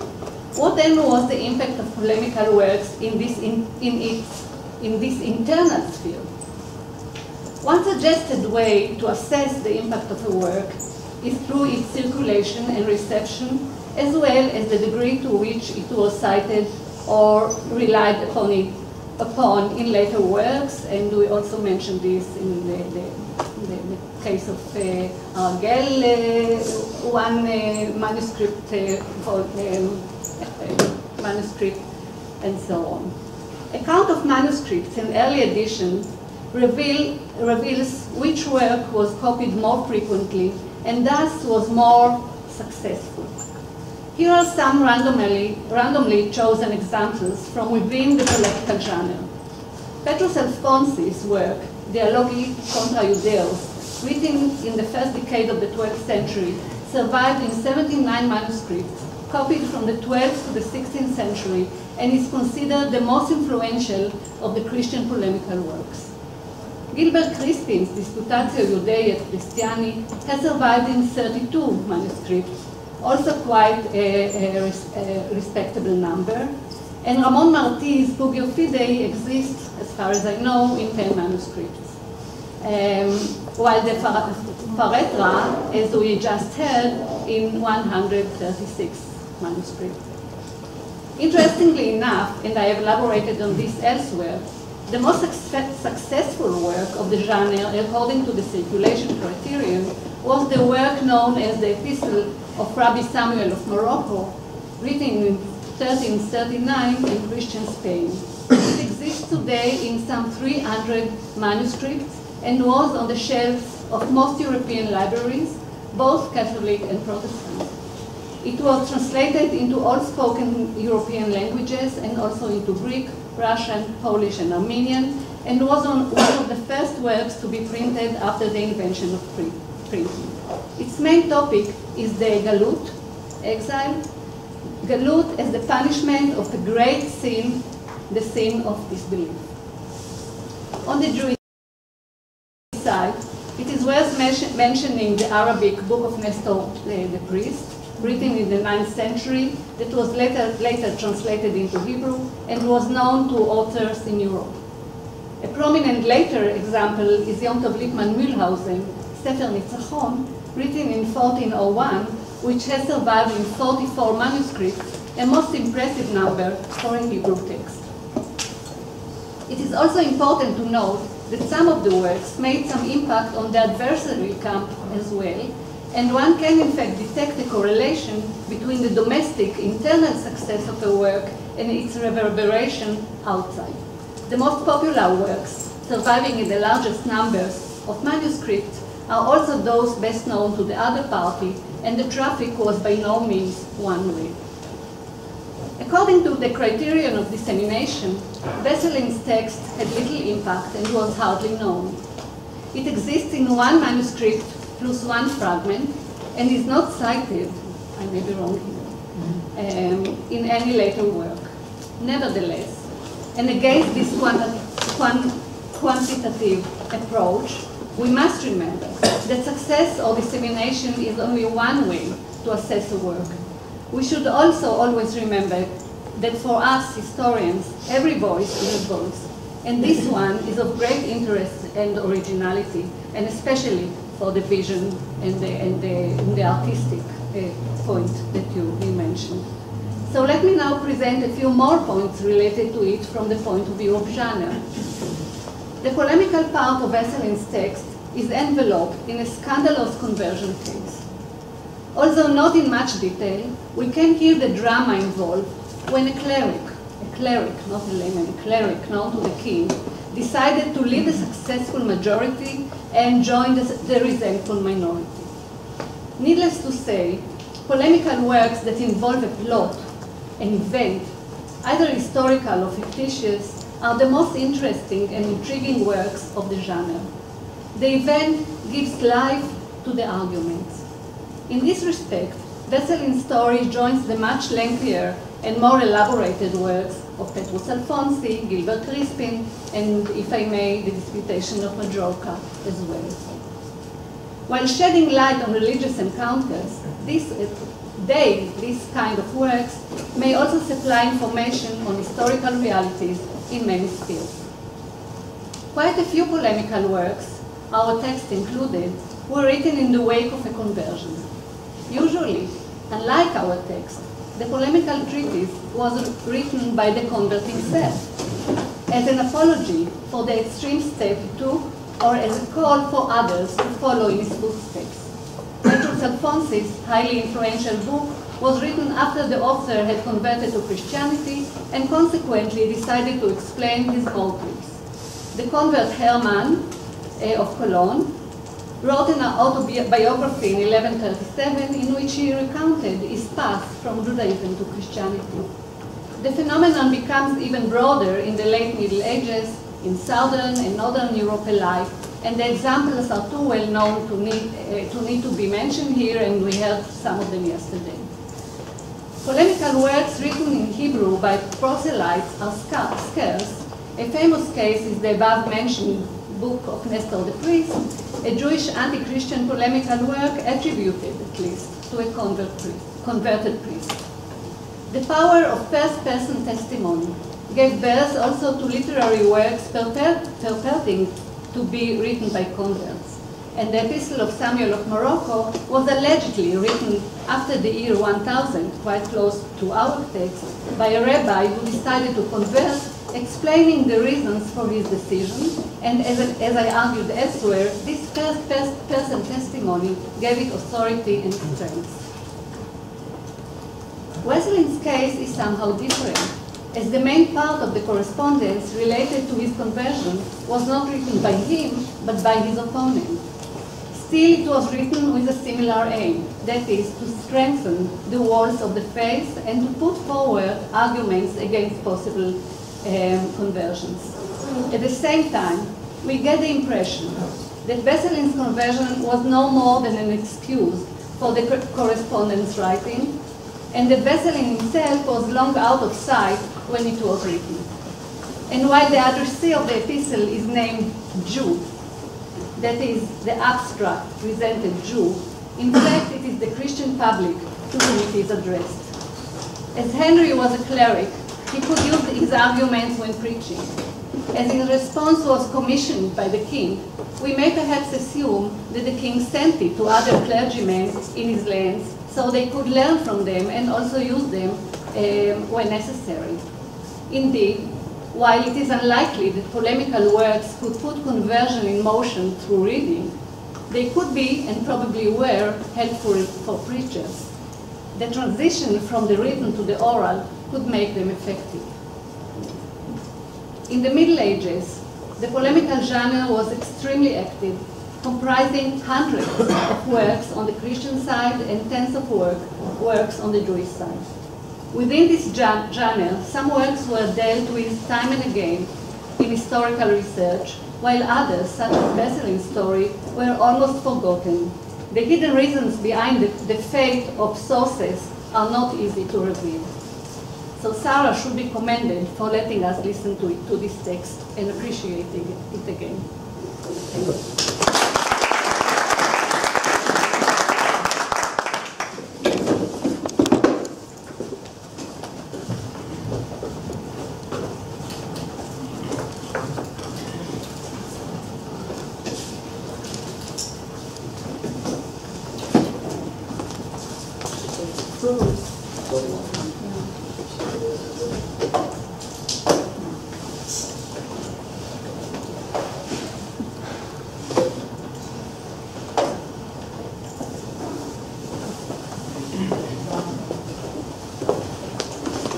what then was the impact of polemical works in this internal sphere? One suggested way to assess the impact of a work is through its circulation and reception, as well as the degree to which it was cited or relied upon in later works, and we also mentioned this in the case of Argel, one manuscript manuscript, and so on. A count of manuscripts in early editions reveals which work was copied more frequently and thus was more successful. Here are some randomly chosen examples from within the polemical genre. Petrus Alfonsi's work, Dialogi contra Judeos, written in the first decade of the 12th century, survived in 79 manuscripts, copied from the 12th to the 16th century, and is considered the most influential of the Christian polemical works. Gilbert Crispin's Disputatio Judei et Christiani has survived in 32 manuscripts, also quite a respectable number. And Ramon Marti's Pugio Fidei exists, as far as I know, in 10 manuscripts. While the Faretra, as we just heard, in 136 manuscripts. Interestingly enough, and I have elaborated on this elsewhere, the most successful work of the genre, according to the circulation criterion, was the work known as the Epistle of Rabbi Samuel of Morocco, written in 1339 in Christian Spain. It exists today in some 300 manuscripts and was on the shelves of most European libraries, both Catholic and Protestant. It was translated into all spoken European languages and also into Greek, Russian, Polish, and Armenian, and was one of the first works to be printed after the invention of printing. Its main topic is the Galut, exile. Galut as the punishment of the great sin, the sin of disbelief. On the Jewish side, it is worth mentioning the Arabic Book of Nestor the Priest, written in the 9th century, that was later translated into Hebrew and was known to authors in Europe. A prominent later example is Yom Tov Lippmann Mühlhausen, Sefer Nitzachon, written in 1401, which has survived in 44 manuscripts, a most impressive number for a Hebrew text. It is also important to note that some of the works made some impact on the adversary camp as well, and one can in fact detect a correlation between the domestic internal success of a work and its reverberation outside. The most popular works, surviving in the largest numbers of manuscripts, are also those best known to the other party, and the traffic was by no means one way. According to the criterion of dissemination, Wesselin's text had little impact and was hardly known. It exists in one manuscript plus one fragment, and is not cited, I may be wrong here, in any later work. Nevertheless, and against this quantitative approach, we must remember that success or dissemination is only one way to assess a work. We should also always remember that for us historians, every voice is a voice, and this one is of great interest and originality, and especially for the vision and the artistic point that you mentioned. So let me now present a few more points related to it from the point of view of genre. The polemical part of Wesselin's text is enveloped in a scandalous conversion case. Although not in much detail, we can hear the drama involved when a cleric, not a layman, a cleric known to the king, decided to leave the successful majority and join the resentful minority. Needless to say, polemical works that involve a plot, an event, either historical or fictitious, are the most interesting and intriguing works of the genre. The event gives life to the arguments. In this respect, Wesselin's story joins the much lengthier and more elaborated works of Petrus Alfonsi, Gilbert Crispin, and, if I may, the Disputation of Majorca as well. While shedding light on religious encounters, these kind of works may also supply information on historical realities in many spheres. Quite a few polemical works, our text included, were written in the wake of a conversion. Usually, unlike our text, the polemical treatise was written by the convert himself, as an apology for the extreme step he took, or as a call for others to follow in his footsteps. Petrus Alfonsi's highly influential book was written after the author had converted to Christianity and consequently decided to explain his motives. The convert Hermann of Cologne wrote an autobiography in 1137 in which he recounted his path from Judaism to Christianity. The phenomenon becomes even broader in the late Middle Ages, in Southern and Northern Europe alike, and the examples are too well known to need to be mentioned here, and we heard some of them yesterday. Polemical works written in Hebrew by proselytes are scarce. A famous case is the above-mentioned book of Nestor the Priest, a Jewish anti-Christian polemical work attributed, at least, to a converted priest. The power of first-person testimony gave birth also to literary works purporting to be written by converts. And the Epistle of Samuel of Morocco was allegedly written after the year 1000, quite close to our text, by a rabbi who decided to convert, explaining the reasons for his decision. And as I argued elsewhere, this first-person testimony gave it authority and strength. Wesleyan's case is somehow different, as the main part of the correspondence related to his conversion was not written by him, but by his opponent. Still, it was written with a similar aim, that is, to strengthen the walls of the faith and to put forward arguments against possible conversions. At the same time, we get the impression that Wesleyan's conversion was no more than an excuse for the correspondence writing, and that Wesleyan himself was long out of sight when it was written. And while the addressee of the epistle is named Jew, that is, the abstract presented Jew, in fact it is the Christian public to whom it is addressed. As Henry was a cleric, he could use his arguments when preaching. As his response was commissioned by the king, we may perhaps assume that the king sent it to other clergymen in his lands so they could learn from them and also use them when necessary. Indeed, while it is unlikely that polemical works could put conversion in motion through reading, they could be, and probably were, helpful for preachers. The transition from the written to the oral could make them effective. In the Middle Ages, the polemical genre was extremely active, comprising hundreds of works on the Christian side and tens of works on the Jewish side. Within this genre, some works were dealt with time and again in historical research, while others, such as Wesleyan's story, were almost forgotten. The hidden reasons behind the fate of sources are not easy to reveal. So Sara should be commended for letting us listen to this text and appreciating it again. Thank you.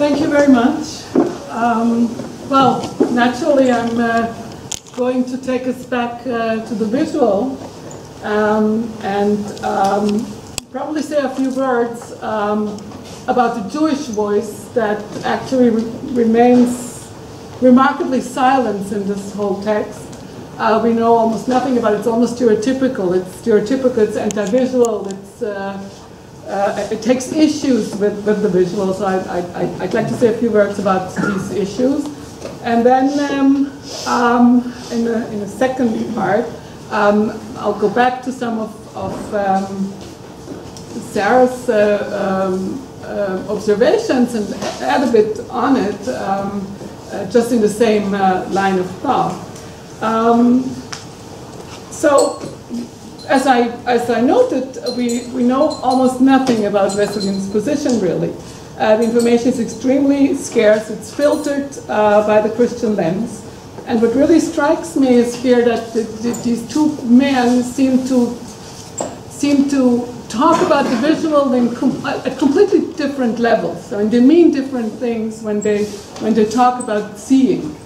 Thank you very much. Well, naturally, I'm going to take us back to the visual and probably say a few words about the Jewish voice that actually remains remarkably silent in this whole text. We know almost nothing about it. It's almost stereotypical. It's anti-visual. It takes issues with the visual, so I'd like to say a few words about these issues. And then in the second part, I'll go back to some of Sarah's observations and add a bit on it, just in the same line of thought. So, as I noted, we know almost nothing about Wesleyan's position, really. The information is extremely scarce. It's filtered by the Christian lens. And what really strikes me is here that these two men seem to talk about the visual at completely different levels. I mean, they mean different things when they talk about seeing.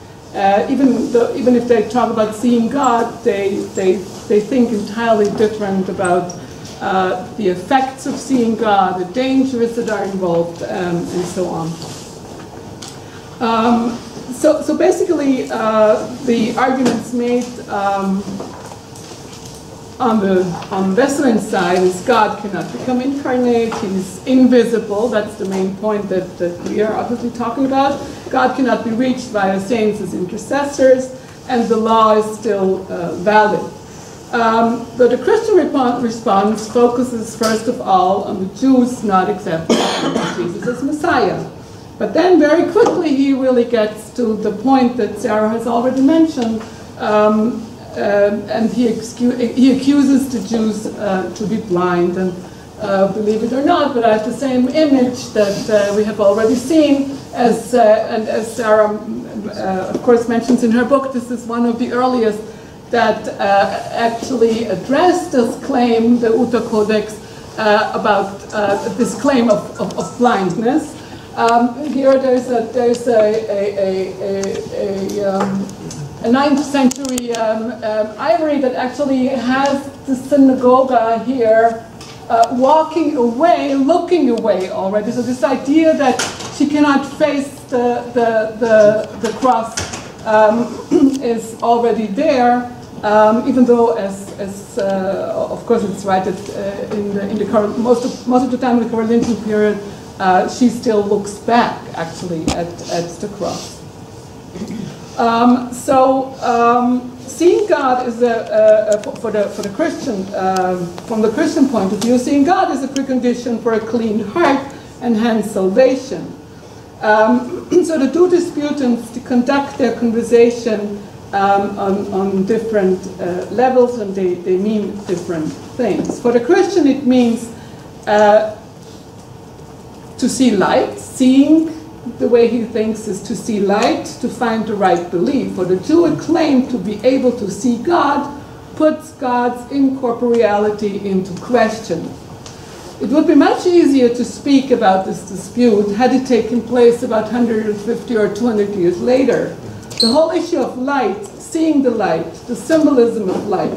Even if they talk about seeing God, they think entirely different about the effects of seeing God, the dangers that are involved, and so on. So basically, the arguments made on the Wesleyan side is God cannot become incarnate, he's invisible, that's the main point that we are obviously talking about. God cannot be reached via saints as intercessors, and the law is still valid. But the Christian response focuses first of all on the Jews not accepting Jesus as Messiah. But then very quickly he really gets to the point that Sarah has already mentioned, and he accuses the Jews to be blind. And believe it or not, but I have the same image that we have already seen, and as Sarah, of course, mentions in her book. This is one of the earliest that actually addressed this claim, the Utah Codex, about this claim of blindness. Here there's a 9th century ivory that actually has the synagogue here walking away, looking away already. So this idea that she cannot face the cross is already there, even though, as of course it's right that in the current most of the time in the Carolingian period, she still looks back actually at the cross. Seeing God is for the Christian, from the Christian point of view, seeing God is a precondition for a clean heart and hence salvation. So the two disputants conduct their conversation on different levels, and they mean different things. For the Christian, it means to see light. Seeing, the way he thinks, is to see light, to find the right belief. For the Jew, a claim to be able to see God puts God's incorporeality into question. It would be much easier to speak about this dispute had it taken place about 150 or 200 years later. The whole issue of light, seeing the light, the symbolism of light,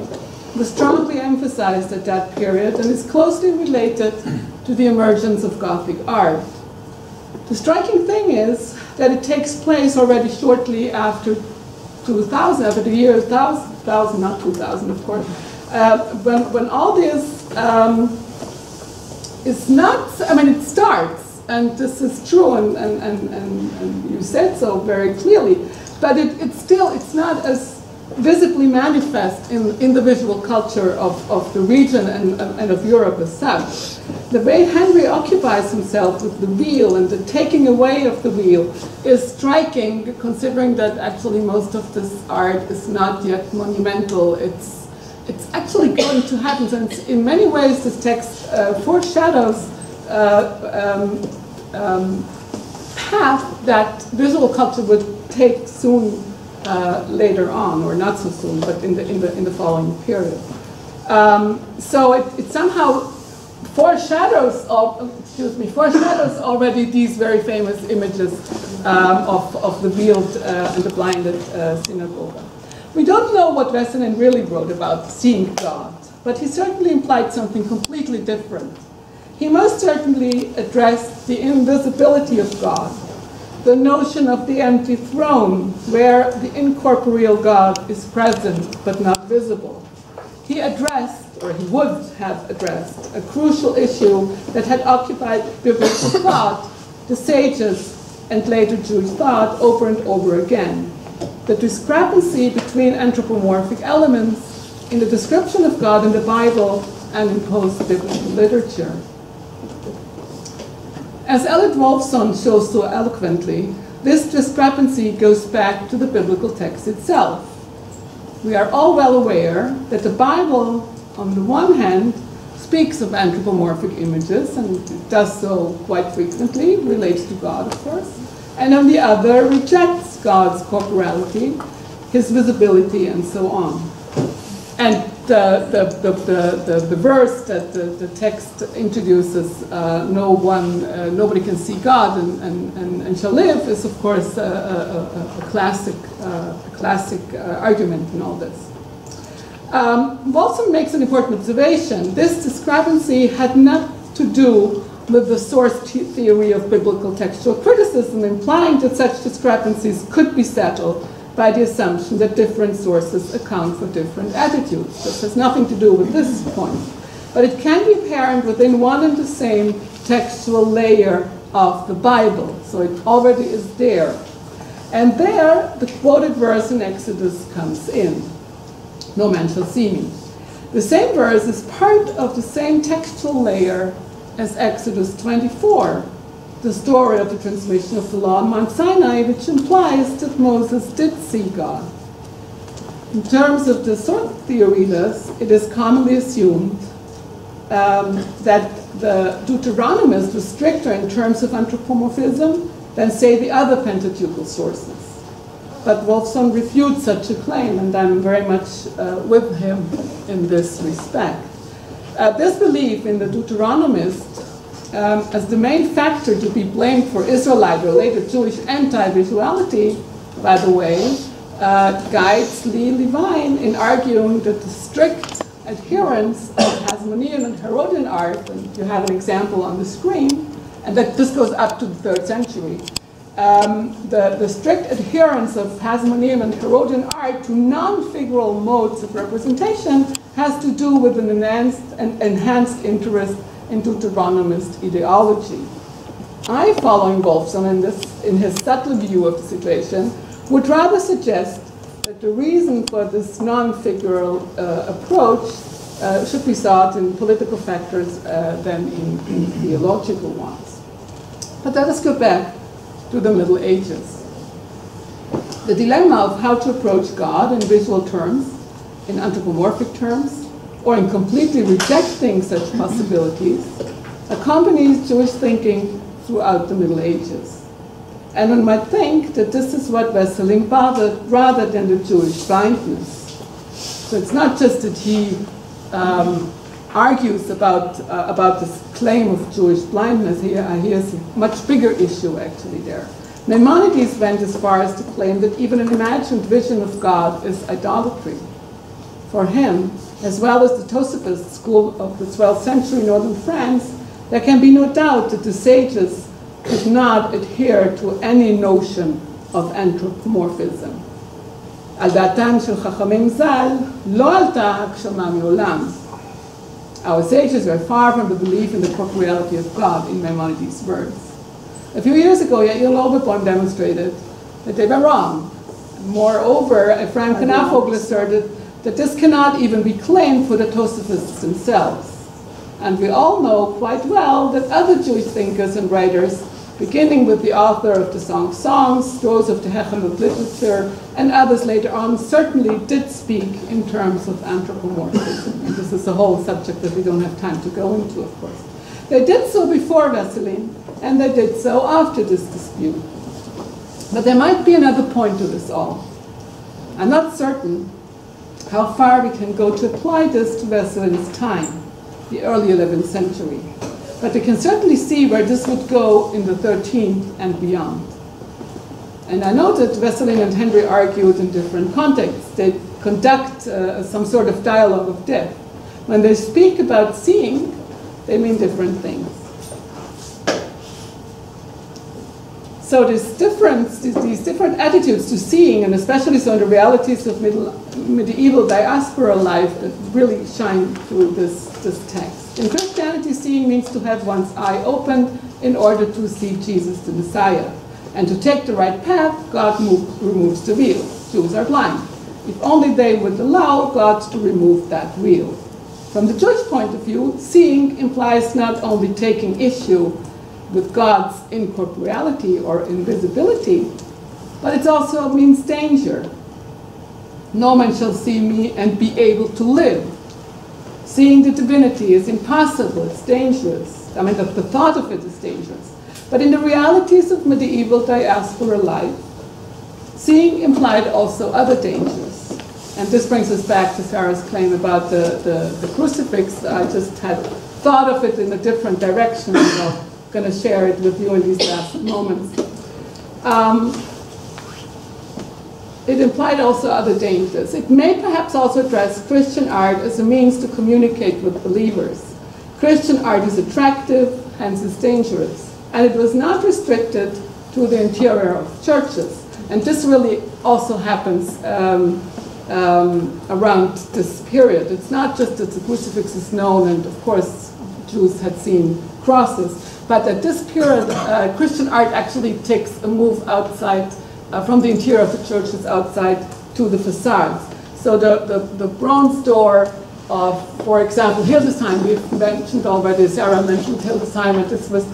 was strongly emphasized at that period and is closely related to the emergence of Gothic art. The striking thing is that it takes place already shortly after 2000, after the year 1000, not 2000 of course, when all this is not, I mean, it starts, and this is true, and you said so very clearly, but it's not as visibly manifest in the visual culture of the region and of Europe as such. The way Henry occupies himself with the wheel and the taking away of the wheel is striking, considering that actually most of this art is not yet monumental. It's actually going to happen. So in many ways, this text foreshadows path that visual culture would take soon later on, or not so soon, but in the following period. So it somehow foreshadows already these very famous images of the wheeled and the blinded synagogue. We don't know what Wesleyan really wrote about seeing God, but he certainly implied something completely different. He most certainly addressed the invisibility of God, the notion of the empty throne, where the incorporeal God is present but not visible. He addressed, or he would have addressed, a crucial issue that had occupied biblical thought, the sages, and later Jewish thought over and over again. The discrepancy between anthropomorphic elements in the description of God in the Bible and in post-biblical literature. As Elliot Wolfson shows so eloquently, this discrepancy goes back to the biblical text itself. We are all well aware that the Bible, on the one hand, speaks of anthropomorphic images, and it does so quite frequently, relates to God, of course, and on the other, rejects God's corporality, his visibility, and so on. And the verse that the text introduces, nobody can see God and shall live, is of course a classic argument in all this. Wolfson makes an important observation. This discrepancy had not to do with the source theory of biblical textual criticism, implying that such discrepancies could be settled by the assumption that different sources account for different attitudes. This has nothing to do with this point. But it can be apparent within one and the same textual layer of the Bible. So it already is there. And there, the quoted verse in Exodus comes in. No man shall see me. The same verse is part of the same textual layer as Exodus 24, the story of the transmission of the law on Mount Sinai, which implies that Moses did see God. In terms of the source theory, thus, it is commonly assumed that the Deuteronomist was stricter in terms of anthropomorphism than, say, the other Pentateuchal sources. But Wolfson refutes such a claim, and I'm very much with him in this respect. This belief in the Deuteronomist as the main factor to be blamed for Israelite or later Jewish anti-visuality, by the way, guides Lee Levine in arguing that the strict adherence of Hasmonean and Herodian art, and you have an example on the screen, and that this goes up to the 3rd century, the strict adherence of Hasmonean and Herodian art to non-figural modes of representation has to do with an enhanced interest in Deuteronomist ideology. I, following Wolfson in his subtle view of the situation, would rather suggest that the reason for this non-figural approach should be sought in political factors than in theological ones. But let us go back to the Middle Ages. The dilemma of how to approach God in visual terms, in anthropomorphic terms, or in completely rejecting such possibilities, accompanies Jewish thinking throughout the Middle Ages. And one might think that this is what Wesseling bothered rather than the Jewish blindness. So it's not just that he argues about this claim of Jewish blindness. He has a much bigger issue actually there. Maimonides went as far as to claim that even an imagined vision of God is idolatry. For him, as well as the Tosafist school of the 12th century northern France, there can be no doubt that the sages could not adhere to any notion of anthropomorphism. Al datan shel chachamim zal lo alta hakshama me'olam. Our sages were far from the belief in the corporeality of God, in Maimonides' words. A few years ago, Yair Lobebaum demonstrated that they were wrong. Moreover, Ephraim Kanafoglu asserted that this cannot even be claimed for the Tosafists themselves. And we all know quite well that other Jewish thinkers and writers, beginning with the author of the Song of Songs, those of the Hechem of Literature, and others later on, certainly did speak in terms of anthropomorphism. And this is a whole subject that we don't have time to go into, of course. They did so before Wesseling, and they did so after this dispute. But there might be another point to this all. I'm not certain how far we can go to apply this to Wesseling's time, the early 11th century. But we can certainly see where this would go in the 13th and beyond. And I know that Wesseling and Henry argued in different contexts. They conduct some sort of dialogue of depth. When they speak about seeing, they mean different things. So this difference, these different attitudes to seeing, and especially so in the realities of medieval diaspora life that really shine through this text. In Christianity, seeing means to have one's eye opened in order to see Jesus the Messiah. And to take the right path, God removes the veil. Jews are blind. If only they would allow God to remove that veil. From the Jewish point of view, seeing implies not only taking issue with God's incorporeality or invisibility, but it also means danger. No man shall see me and be able to live. Seeing the divinity is impossible, it's dangerous. I mean, the thought of it is dangerous. But in the realities of medieval diaspora life, seeing implied also other dangers. And this brings us back to Sarah's claim about the crucifix. I just had thought of it in a different direction, and I'm going to share it with you in these last moments. It implied also other dangers. It may perhaps also address Christian art as a means to communicate with believers. Christian art is attractive, hence is dangerous. And it was not restricted to the interior of churches. And this really also happens around this period. It's not just that the crucifix is known, and of course Jews had seen crosses, but at this period Christian art actually takes a move outside, from the interior of the churches outside to the facades. So the bronze door of, for example, Hildesheim, we've mentioned already, Sarah mentioned Hildesheim, and this was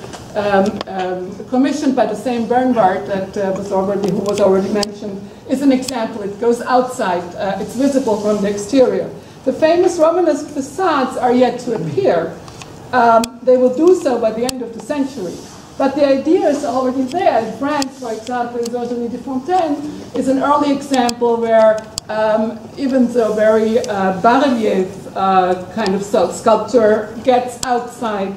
commissioned by the same Bernward that who was already mentioned, is an example. It goes outside, it's visible from the exterior. The famous Romanesque facades are yet to appear. They will do so by the end of the century. But the idea is already there. In France, for example, in Virginie de Fontaine is an early example where even the very bas-relief kind of sculpture gets outside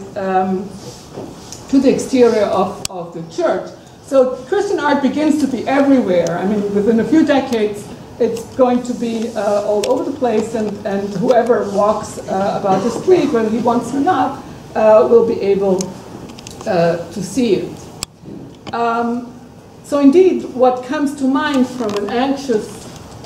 to the exterior of the church. So Christian art begins to be everywhere. I mean, within a few decades, it's going to be all over the place, and whoever walks about the street, whether he wants or not, will be able to see it. So indeed, what comes to mind from an anxious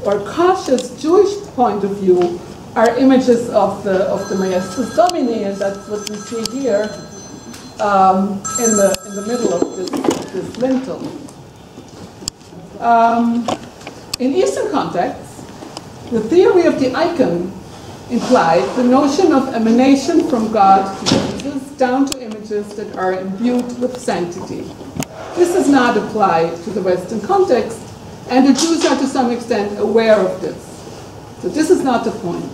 or cautious Jewish point of view are images of the Majestus Domini, and that's what we see here in the middle of this lintel. In Eastern contexts, the theory of the icon implied the notion of emanation from God to Jesus down to images that are imbued with sanctity. This does not apply to the Western context, and the Jews are to some extent aware of this. So this is not the point.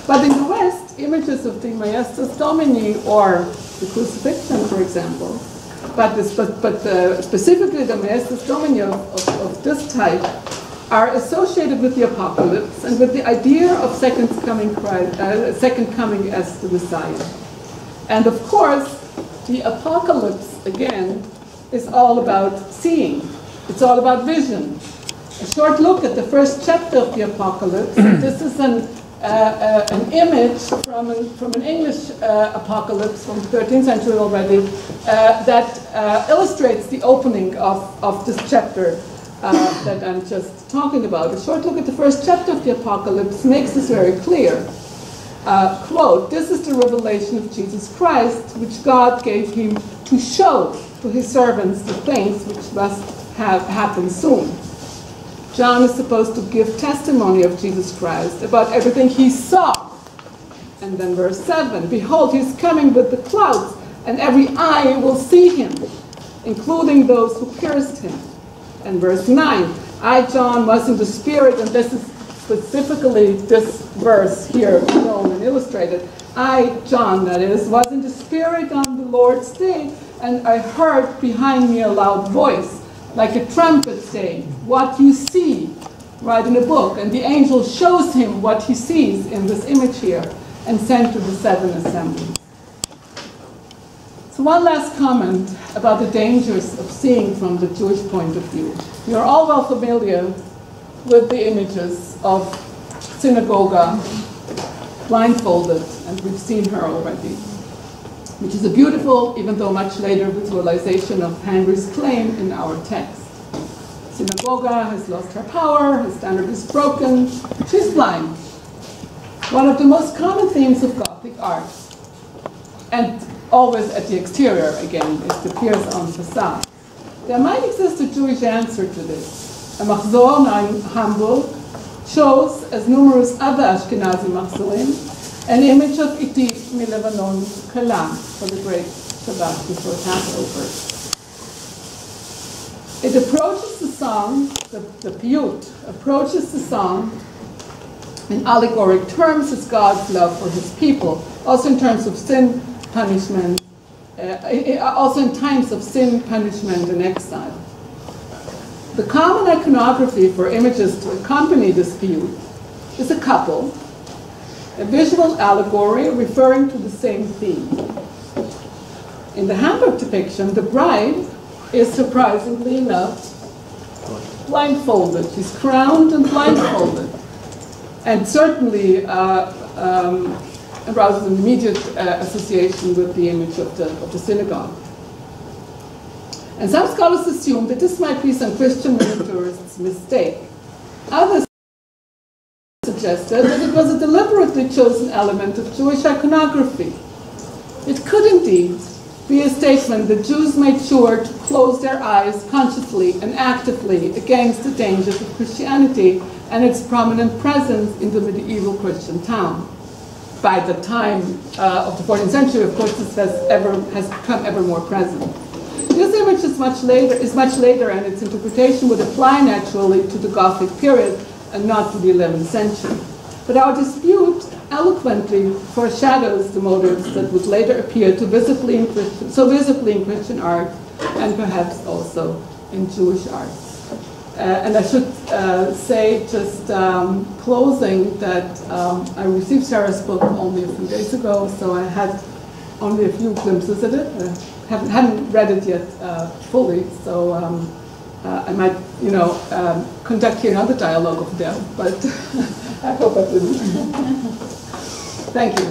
But in the West, images of the Majestus Domini or the crucifixion, for example, but specifically the Majestus Domini of this type, are associated with the apocalypse and with the idea of second coming as the Messiah. And of course, the apocalypse, again, is all about seeing. It's all about vision. A short look at the first chapter of the apocalypse. This is an image from an English apocalypse from the 13th century already that illustrates the opening of this chapter that I'm just talking about. A short look at the first chapter of the Apocalypse makes this very clear. Quote, "This is the revelation of Jesus Christ, which God gave him to show to his servants the things which must have happened soon." John is supposed to give testimony of Jesus Christ about everything he saw. And then verse 7, "Behold, he is coming with the clouds, and every eye will see him, including those who pierced him." And verse 9, "I, John, was in the Spirit," and this is specifically this verse here shown and illustrated. "I, John, that is, was in the Spirit on the Lord's day, and I heard behind me a loud voice, like a trumpet saying, 'What you see, write in a book.' And the angel shows him what he sees in this image here, and sent to the 7 assemblies." So one last comment about the dangers of seeing from the Jewish point of view. You're all well familiar with the images of synagogue blindfolded, and we've seen her already, which is a beautiful, even though much later, visualization of Henry's claim in our text. Synagogue has lost her power, her standard is broken, she's blind. One of the most common themes of Gothic art, and always at the exterior again, it appears on the facade. There might exist a Jewish answer to this. A machzor in Hamburg shows, as numerous other Ashkenazi machzorim, an image of Itif mi Lebanon Kalam for the great Shabbat before Passover. It approaches the song, the piyut approaches the song in allegoric terms as God's love for his people, also in terms of sin, punishment, also in times of sin, punishment, and exile. The common iconography for images to accompany this view is a couple, a visual allegory referring to the same theme. In the Hamburg depiction, the bride is, surprisingly enough, blindfolded. She's crowned and blindfolded. And certainly arouses an immediate association with the image of the synagogue. And some scholars assume that this might be some Christian miniaturist's mistake. Others suggested that it was a deliberately chosen element of Jewish iconography. It could indeed be a statement that Jews made sure to close their eyes consciously and actively against the dangers of Christianity and its prominent presence in the medieval Christian town. By the time of the 14th century, of course, this has become ever more present. This image is much later, and its interpretation would apply naturally to the Gothic period and not to the 11th century. But our dispute eloquently foreshadows the motives that would later appear so visibly in Christian art, and perhaps also in Jewish art. And I should say, just closing, that I received Sarah's book only a few days ago, so I had only a few glimpses of it. Hadn't read it yet fully, so I might, conduct here another dialogue of them, but I hope I didn't. Thank you.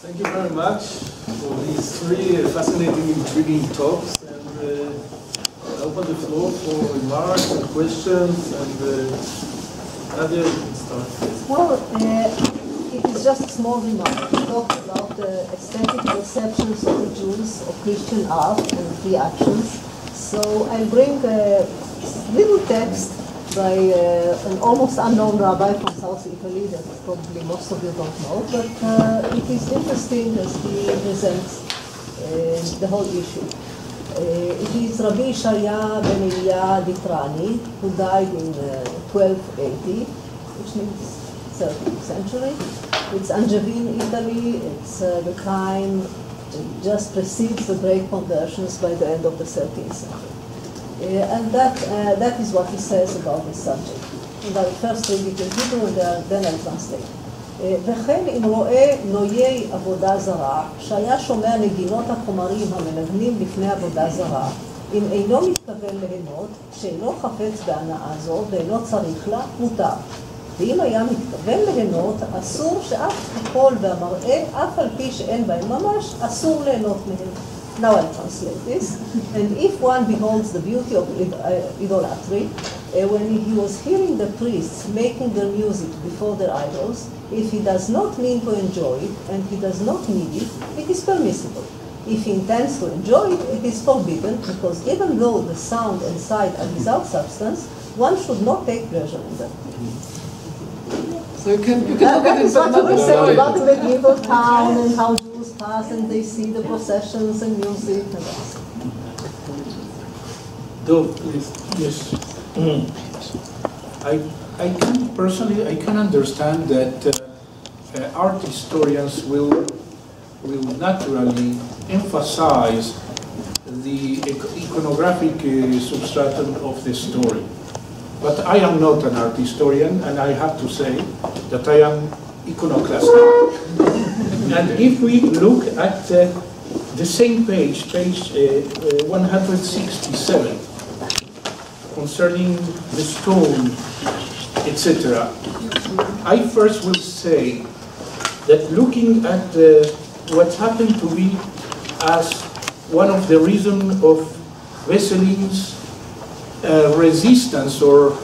Thank you very much for these three fascinating, intriguing talks, and I open the floor for remarks and questions, and Nadia, you can start. Well, it is just a small remark. We talked about the aesthetic perceptions of the Jews of Christian art and reactions. So I'll bring a little text by an almost unknown rabbi from South Italy that probably most of you don't know, but it is interesting as he presents the whole issue. It is Rabbi Ishaya ben Elia Ditrani, who died in 1280, which means 13th century. It's Angevin, Italy. It's the time that just precedes the great conversions by the end of the 13th century. And that is what he says about this subject. And I'll first read it in Hebrew and then I'll translate. וכן אם רואה נויי עבודה זרה, שהיה שומע נגינות החומרים המנגנים לפני עבודה זרה, אם אינו מתכוון ליהנות, שאינו חפץ בהנאה זו ואינו צריך לה, מותר. ואם היה מתכוון ליהנות, אסור שאף הקול והמראה, אף על פי שאין בהם ממש, אסור ליהנות מהם. Now I'll translate this. And if one beholds the beauty of idolatry, when he was hearing the priests making their music before their idols, if he does not mean to enjoy it and he does not need it, it is permissible. If he intends to enjoy it, it is forbidden, because even though the sound and sight are without substance, one should not take pleasure in them. So you can look That at is it, what you were saying about the medieval town and how Jews pass and they see the processions and music and that. Dov, please. Yes. I can understand that art historians will naturally emphasize the iconographic substratum of the story. But I am not an art historian, and I have to say that I am iconoclast. And if we look at the same page 167, concerning the stone, etc., I first will say that looking at what happened to me as one of the reasons of Wesseling's resistance or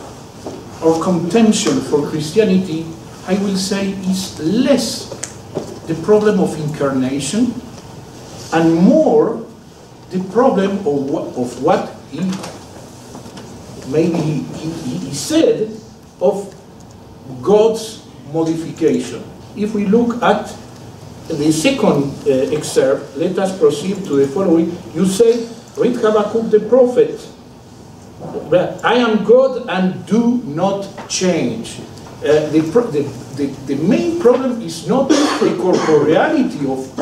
contention for Christianity, I will say is less the problem of incarnation and more the problem of what he said of God's modification. If we look at the second excerpt, let us proceed to the following. You say, read Habakkuk the prophet. But I am God and do not change. The main problem is not the corporeality of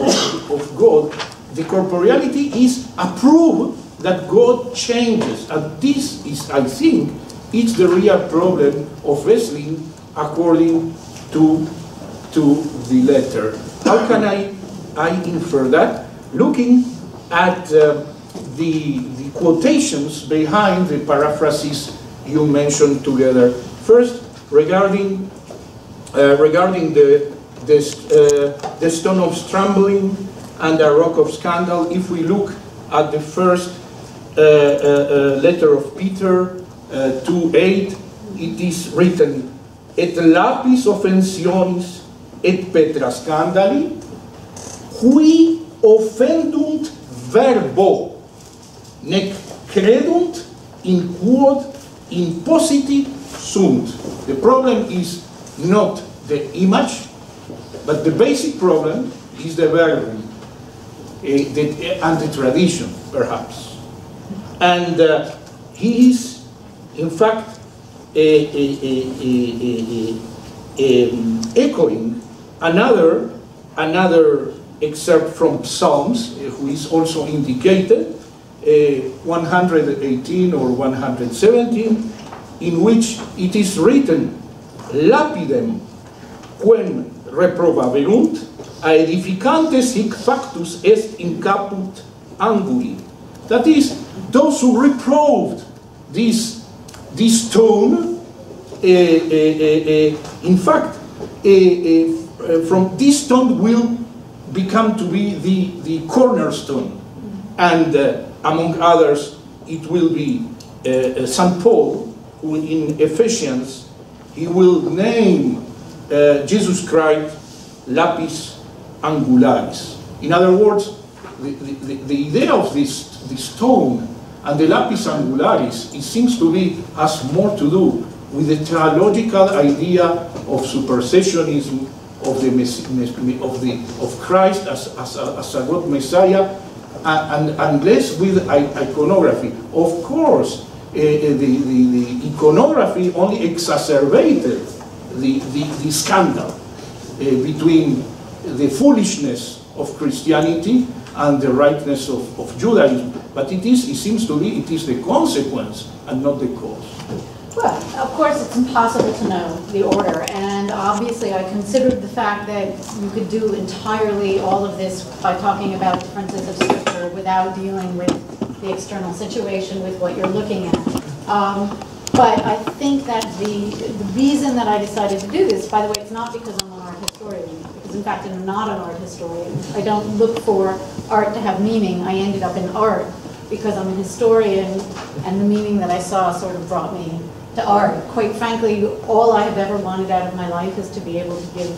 God. The corporeality is a proof that God changes. And this is, I think, it's the real problem of wrestling according to the letter. How can I infer that? Looking at the quotations behind the paraphrases you mentioned together. First, regarding the stone of stumbling and the rock of scandal. If we look at the first letter of Peter 2:8, it is written, et lapis offensionis et petra scandali, qui offendunt verbo, nec credunt in quod impositi sunt. The problem is not the image, but the basic problem is the verbum and the tradition, perhaps. And he is, in fact, echoing another excerpt from Psalms, who is also indicated, 118 or 117, in which it is written, lapidem quem reprobaverunt, aedificantes hic factus est in caput anguli. That is, those who reproved this stone, in fact, from this stone will become to be the cornerstone. And among others, it will be St. Paul, who in Ephesians, he will name Jesus Christ lapis angularis. In other words, the idea of this stone and the lapis angularis, it seems to be, has more to do with the theological idea of supersessionism of Christ as a God Messiah, and less with iconography. Of course, the iconography only exacerbated the scandal between the foolishness of Christianity and the rightness of Judaism. But it seems to be, it is the consequence and not the cause. Well, of course, it's impossible to know the order, and obviously I considered the fact that you could do entirely all of this by talking about differences of scripture without dealing with the external situation, with what you're looking at. But I think that the reason that I decided to do this, by the way, it's not because I'm an art historian, because in fact I'm not an art historian. I don't look for art to have meaning. I ended up in art because I'm a historian, and the meaning that I saw sort of brought me to art. Quite frankly, all I have ever wanted out of my life is to be able to give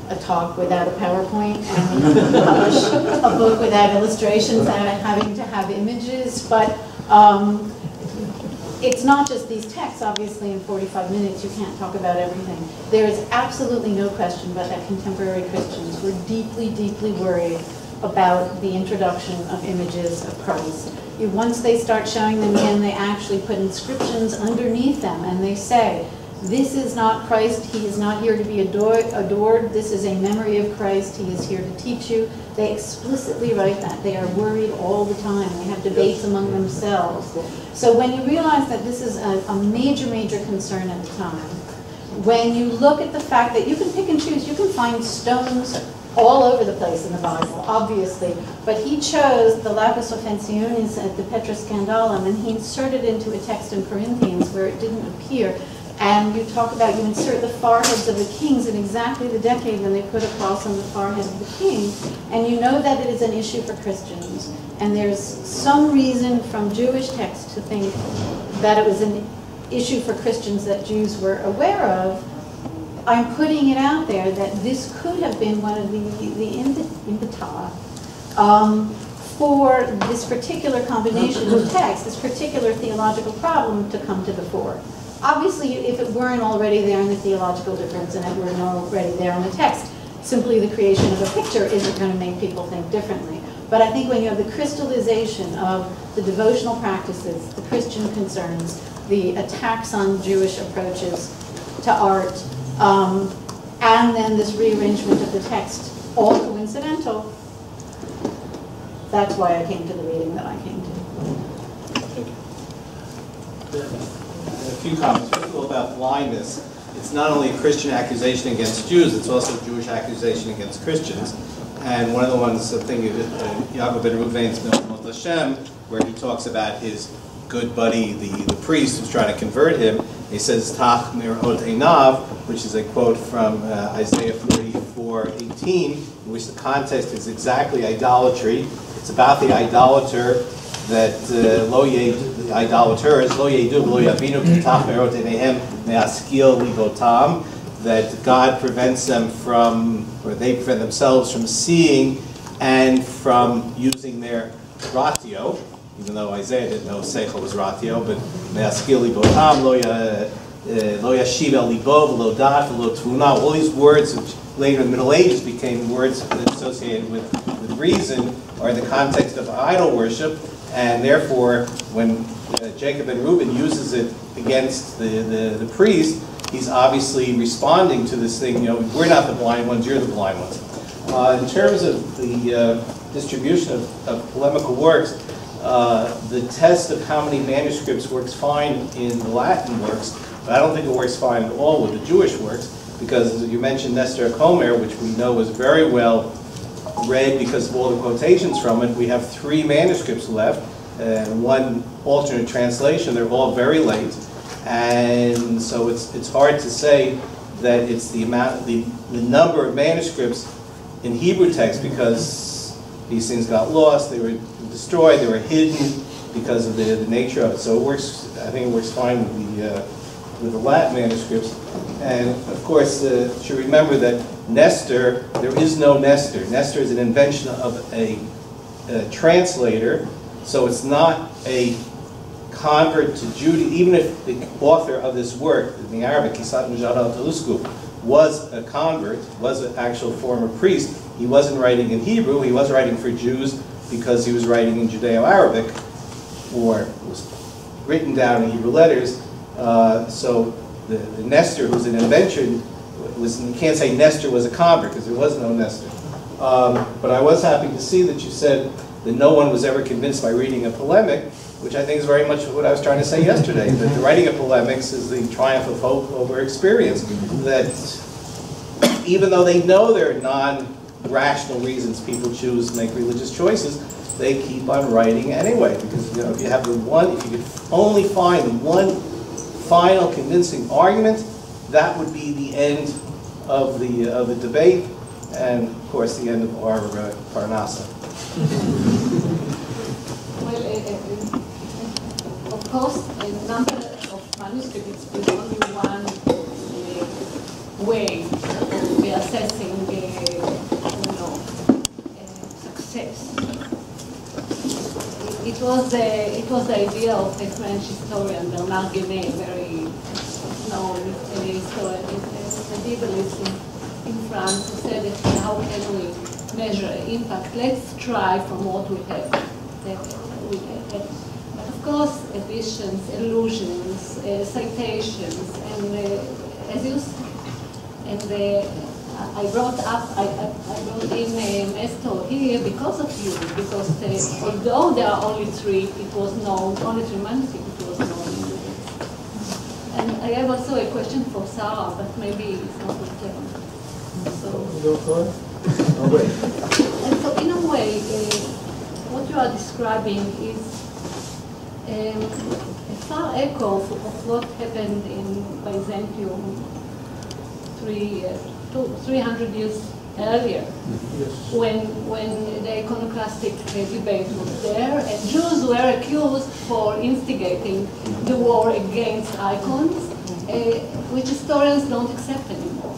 a talk without a PowerPoint and publish a book without illustrations, without having to have images. But it's not just these texts. Obviously, in 45 minutes, you can't talk about everything. There is absolutely no question but that contemporary Christians were deeply, deeply worried about the introduction of images of Christ. Once they start showing them again, they actually put inscriptions underneath them, and they say, this is not Christ, he is not here to be adored, this is a memory of Christ, he is here to teach you. They explicitly write that. They are worried all the time. They have debates among themselves. So when you realize that this is a major, major concern at the time, when you look at the fact that you can pick and choose, you can find stones all over the place in the Bible, obviously, but he chose the lapis offensionis at the Petra Scandalum, and he inserted into a text in Corinthians where it didn't appear. And you talk about, you insert the foreheads of the kings in exactly the decade when they put a cross on the forehead of the king, and you know that it is an issue for Christians. And there's some reason from Jewish texts to think that it was an issue for Christians that Jews were aware of. I'm putting it out there that this could have been one of the impeta for this particular combination of texts, this particular theological problem to come to the fore. Obviously, if it weren't already there in the theological difference and it weren't already there in the text, simply the creation of a picture isn't going to make people think differently. But I think when you have the crystallization of the devotional practices, the Christian concerns, the attacks on Jewish approaches to art, and then this rearrangement of the text, all coincidental, that's why I came to the reading that I came to. A few comments. First of all, about blindness. It's not only a Christian accusation against Jews, it's also a Jewish accusation against Christians. And one of the ones, I think, Yaakov ben Ruvain's Milmot Hashem, where he talks about his good buddy, the priest who's trying to convert him. He says, Tach mirot einav, which is a quote from Isaiah 44:18, in which the context is exactly idolatry. It's about the idolater that the idolaters, lo yedu lo yavinu kitach merot einehem me'askil libotam, that God prevents them from, or they prevent themselves from seeing and from using their ratio, even though Isaiah didn't know seichel was ratio, but me'askil libotam, lo yashiv el libo, v'lo dat, v'lo tvuna, all these words which later in the Middle Ages became words associated with reason, are in the context of idol worship, and therefore when Jacob and Reuben uses it against the priest, he's obviously responding to this thing, we're not the blind ones, you're the blind ones. In terms of the distribution of polemical works, the test of how many manuscripts works fine in the Latin works, but I don't think it works fine at all with the Jewish works, because as you mentioned Nestor Comer, which we know was very well read because of all the quotations from it. We have 3 manuscripts left, and 1 alternate translation. They're all very late, and so it's hard to say that it's the number of manuscripts in Hebrew text, because these things got lost, they were destroyed, they were hidden because of the nature of it. So it works. I think it works fine with the Latin manuscripts. And of course, should remember that Nestor, there is no Nestor. Nestor is an invention of a translator, so it's not a convert to Judaism. Even if the author of this work, in the Arabic, Kisat Mujad al-Talusku, was a convert, was an actual former priest, he wasn't writing in Hebrew, he was writing for Jews because he was writing in Judeo-Arabic, or it was written down in Hebrew letters. So the Nestor, who's an invention, you can't say Nestor was a convert, because there was no Nestor. But I was happy to see that you said that no one was ever convinced by reading a polemic, which I think is very much what I was trying to say yesterday, that the writing of polemics is the triumph of hope over experience. That even though they know there are non-rational reasons people choose to make religious choices, they keep on writing anyway, because if you have if you could only find one final convincing argument, that would be the end of the debate, and of course the end of our Parnassa. Well, of course, a number of manuscripts is only one way of assessing success. It was the idea of a French historian, Bernard Guémet, very known historian, medievalist in France, who said that how can we measure impact? Let's try from what we have. But of course, additions, allusions, citations, and I brought in Nestor here because of you, because although there are only 3, it was known, only 3 manuscripts, it was known in the text. And I have also a question for Sara, but maybe it's not the turn. So, and so in a way, what you are describing is a far echo of what happened in Byzantium 300 years earlier, when the iconoclastic debate was there, and Jews were accused for instigating the war against icons, which historians don't accept anymore.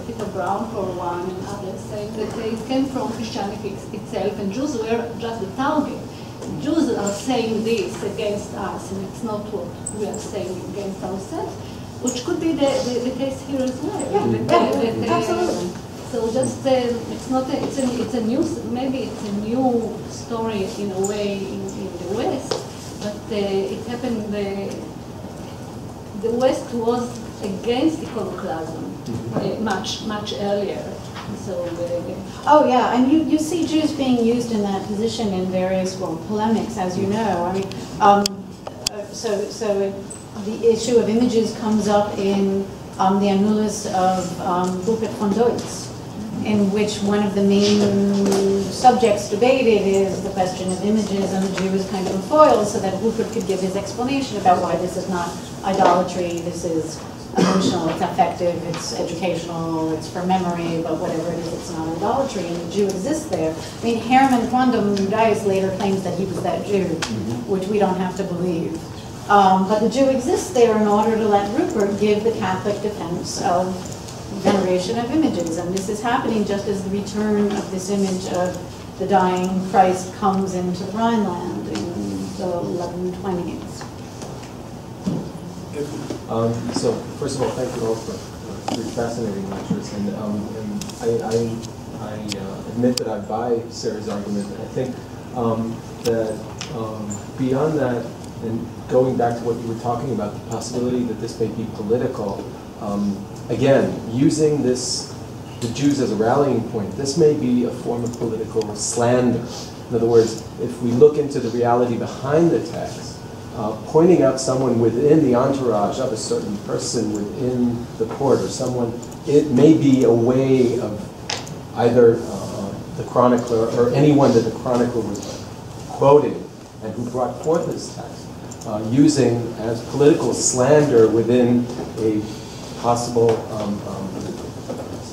Peter Brown, for one, and others saying that it came from Christianity itself, and Jews were just the target. Jews are saying this against us, and it's not what we are saying against ourselves, which could be the case here as well. Absolutely. So just it's not it's a new, maybe it's a new story in a way in the West, but it happened. The West was against iconoclasm much earlier. So oh yeah, and you see Jews being used in that position in various polemics, as you know. I mean, the issue of images comes up in the Annulus of Rupert von Deutz, in which one of the main subjects debated is the question of images, and the Jew is kind of a foil, so that Rupert could give his explanation about why this is not idolatry, this is emotional, it's affective, it's educational, it's for memory, but whatever it is, it's not idolatry, and the Jew exists there. I mean, Hermann Quandam Judaeus later claims that he was that Jew, which we don't have to believe. But the Jew exists there in order to let Rupert give the Catholic defense of veneration of images, and this is happening just as the return of this image of the dying Christ comes into the Rhineland in the 1120s. So first of all, thank you all for three fascinating lectures, and I admit that I buy Sarah's argument. I think that beyond that, and going back to what you were talking about, the possibility that this may be political, again, using the Jews as a rallying point, this may be a form of political slander. In other words, if we look into the reality behind the text, pointing out someone within the entourage of a certain person within the court or someone, it may be a way of either the chronicler or anyone that the chronicler was quoting and who brought forth this text, using as political slander within a possible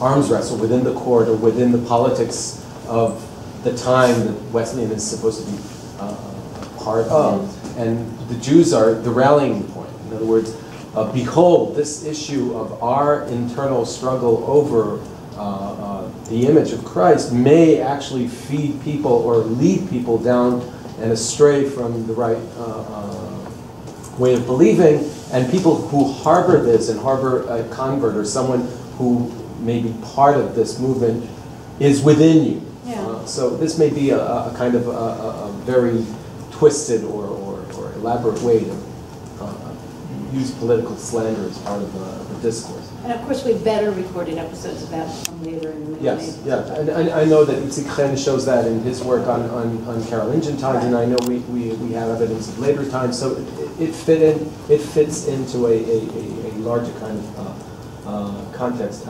arms wrestle within the court or within the politics of the time that Wesleyan is supposed to be part of. And the Jews are the rallying point. In other words, behold, this issue of our internal struggle over the image of Christ may actually feed people or lead people down and astray from the right way of believing, and people who harbor this and harbor a convert or someone who may be part of this movement is within you. Yeah. So this may be a kind of a very twisted or elaborate way to use political slander as part of the discourse. And of course, we've better recorded episodes of that from later in the Middle Yes, Ages. yeah, and I know that Itzik Chen shows that in his work on Carolingian times, and I know we have evidence of later times, so it fits into a larger kind of context.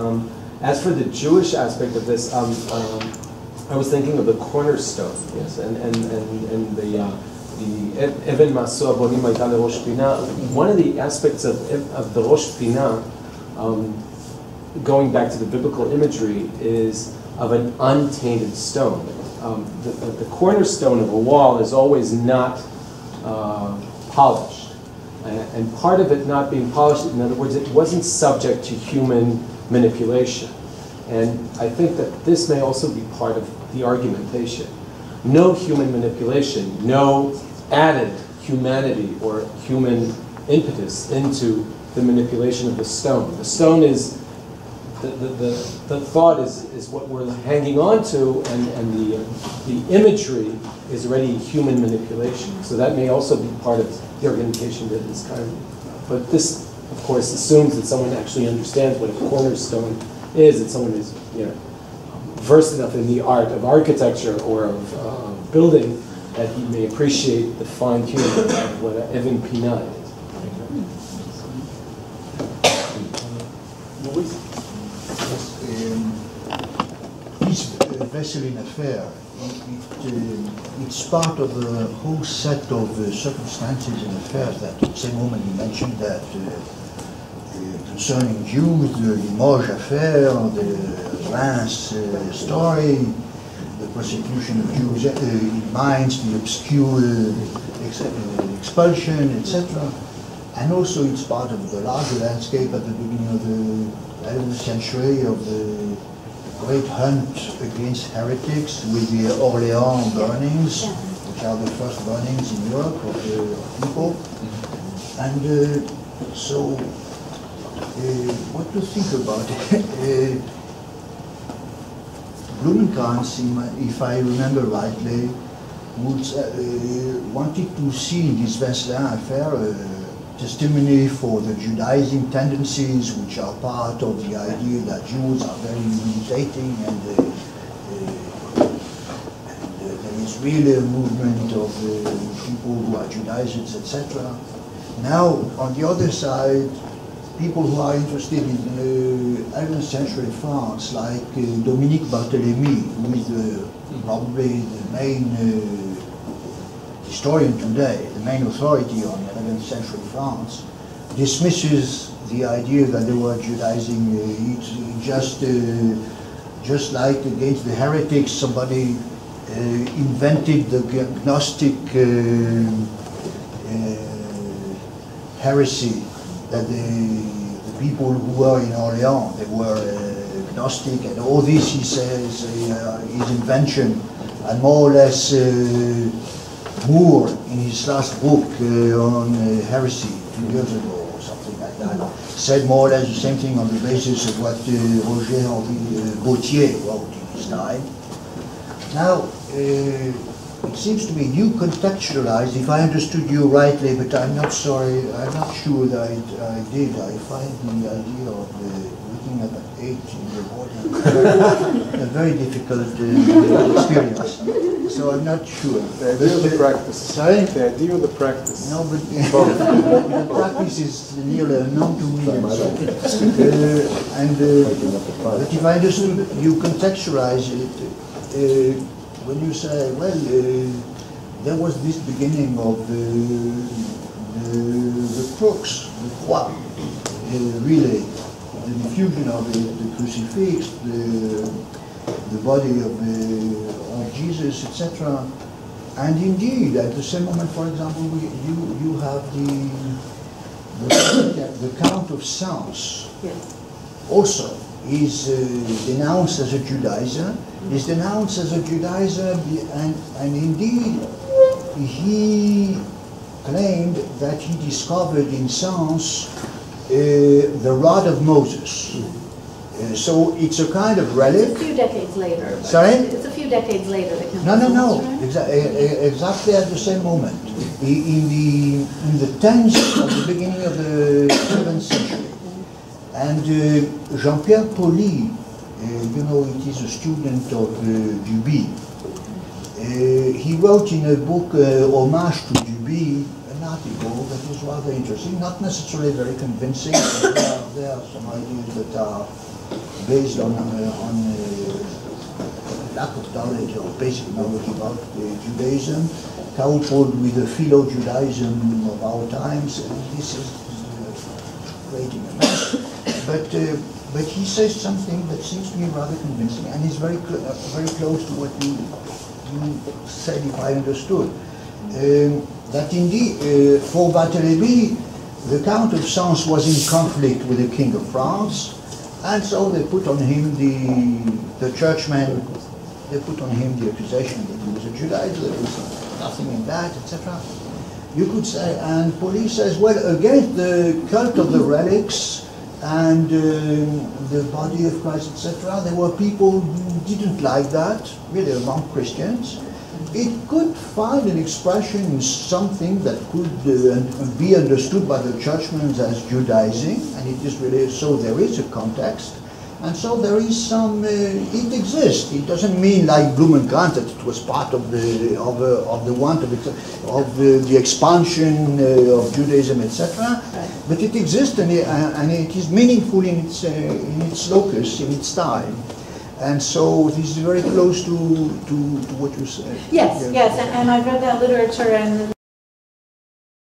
As for the Jewish aspect of this, I was thinking of the cornerstone, yes, and the Even Maso Abonim Hayta LeRosh Pina. One of the aspects of the Rosh Pina, going back to the biblical imagery, is of an untainted stone. The cornerstone of a wall is always not polished. And part of it not being polished, in other words, it wasn't subject to human manipulation. And I think that this may also be part of the argumentation. No human manipulation, no added humanity or human impetus into the manipulation of the stone. The stone is, the thought is what we're hanging on to, and the imagery is already human manipulation. So that may also be part of the argumentation that is kind of, but this, of course, assumes that someone actually understands what a cornerstone is, that someone is, versed enough in the art of architecture or of building that he may appreciate the fine tuning of what an Even Pina is. This Wesleyan affair, it's part of a whole set of circumstances and affairs that at the same moment he mentioned that concerning Jews, the Limoges affair, the Reims story, the persecution of Jews in Mainz, the obscure expulsion, etc. And also it's part of the larger landscape at the beginning of the 11th century of the great hunt against heretics with the Orléans burnings, which are the first burnings in Europe of the people. And so, what to think about it? Blumenkranz, if I remember rightly, wanted to see in this Wesleyan affair testimony for the Judaizing tendencies which are part of the idea that Jews are very mutating and there is really a movement of people who are Judaizers, etc. Now, on the other side, people who are interested in 11th century France, like Dominique Barthélemy, who is probably the main historian today, the main authority on 11th century France, dismisses the idea that they were Judaizing. Just like against the heretics, somebody invented the Gnostic heresy, that the people who were in Orléans, they were Gnostic, and all this, he says, is invention, and more or less Moore, in his last book on heresy 2 years ago, or something like that, said more or less the same thing on the basis of what Roger-Henri Gautier wrote in his time. Now, it seems to me you contextualized, if I understood you rightly, but I'm not sure that I did. I find the idea of looking at an 8 in the morning a very difficult experience. So I'm not sure. The idea of the practice. Sorry? The idea of the practice. No, but the practice is nearly unknown to me. But if I understood, you contextualize it when you say, well, there was this beginning of the crux, the croix, really, the diffusion of the crucifix, the body of Jesus, etc. And indeed, at the same moment, for example, you have the Count of Sens, Yes. also is denounced as a Judaizer, is denounced as a Judaizer, and indeed he claimed that he discovered in Sens the rod of Moses. So it's a kind of relic. It's a few decades later. Sorry? It's a few decades later. No. Exactly at the same moment. In the 10th of the beginning of the 7th century. And Jean-Pierre Pauly, you know, it is a student of Duby. He wrote in a book, Homage to Duby, an article that was rather interesting, not necessarily very convincing, but there are some ideas that are based on lack of knowledge or basic knowledge about Judaism, coupled with the philo-Judaism of our times. And this is creating a mess. But he says something that seems to me rather convincing, and is very close to what you said, if I understood. That indeed, for Barthélemy, the Count of Sens was in conflict with the King of France, and so they put on him the churchmen. They put on him the accusation that he was a Judaizer. There was nothing in that, etc. You could say, and police says, well, against the cult of the relics and the body of Christ, etc., there were people who didn't like that, really among Christians. It could find an expression in something that could be understood by the churchmen as Judaizing, and it is really, so there is a context, and so there is some, it exists. It doesn't mean like Blumenkrantz that it was part of the want of the expansion of Judaism, etc. But it exists, and it is meaningful in its locus, in its time. And so this is very close to what you said. Yes, yes, and I've read that literature, and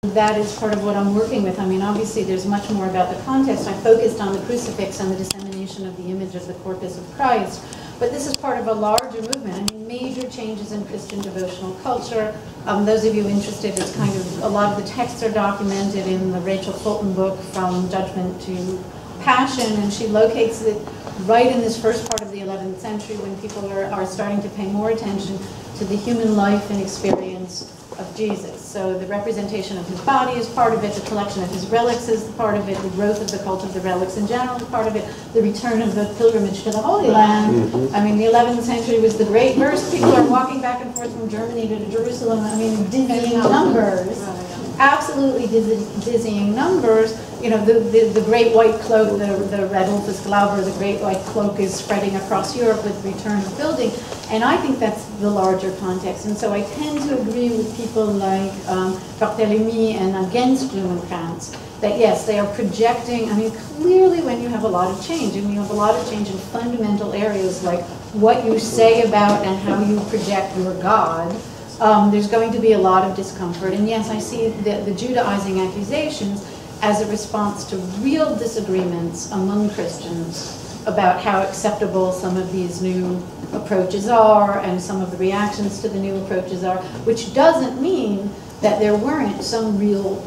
that is part of what I'm working with. I mean, obviously there's much more about the context. I focused on the crucifix and the dissemination of the image of the corpus of Christ, but this is part of a larger movement. I mean, major changes in Christian devotional culture. Those of you interested, it's kind of, a lot of the texts are documented in the Rachel Fulton book, From Judgment to Passion, and she locates it right in this first part of the 11th century when people are starting to pay more attention to the human life and experience of Jesus. So the representation of his body is part of it, the collection of his relics is part of it, the growth of the cult of the relics in general is part of it, the return of the pilgrimage to the Holy Land. I mean, the 11th century was the great verse. People are walking back and forth from Germany to Jerusalem. I mean, dizzying numbers. Absolutely dizzying numbers. the great white cloak, the Red Wolfes Glauber, the great white cloak is spreading across Europe with return of building. And I think that's the larger context. And so I tend to agree with people like Barthélemy and against Blumenkrantz that yes, they are projecting, I mean, clearly when you have a lot of change, and you have a lot of change in fundamental areas like what you say about and how you project your God, there's going to be a lot of discomfort. And yes, I see the Judaizing accusations as a response to real disagreements among Christians about how acceptable some of these new approaches are and some of the reactions to the new approaches are, which doesn't mean that there weren't some real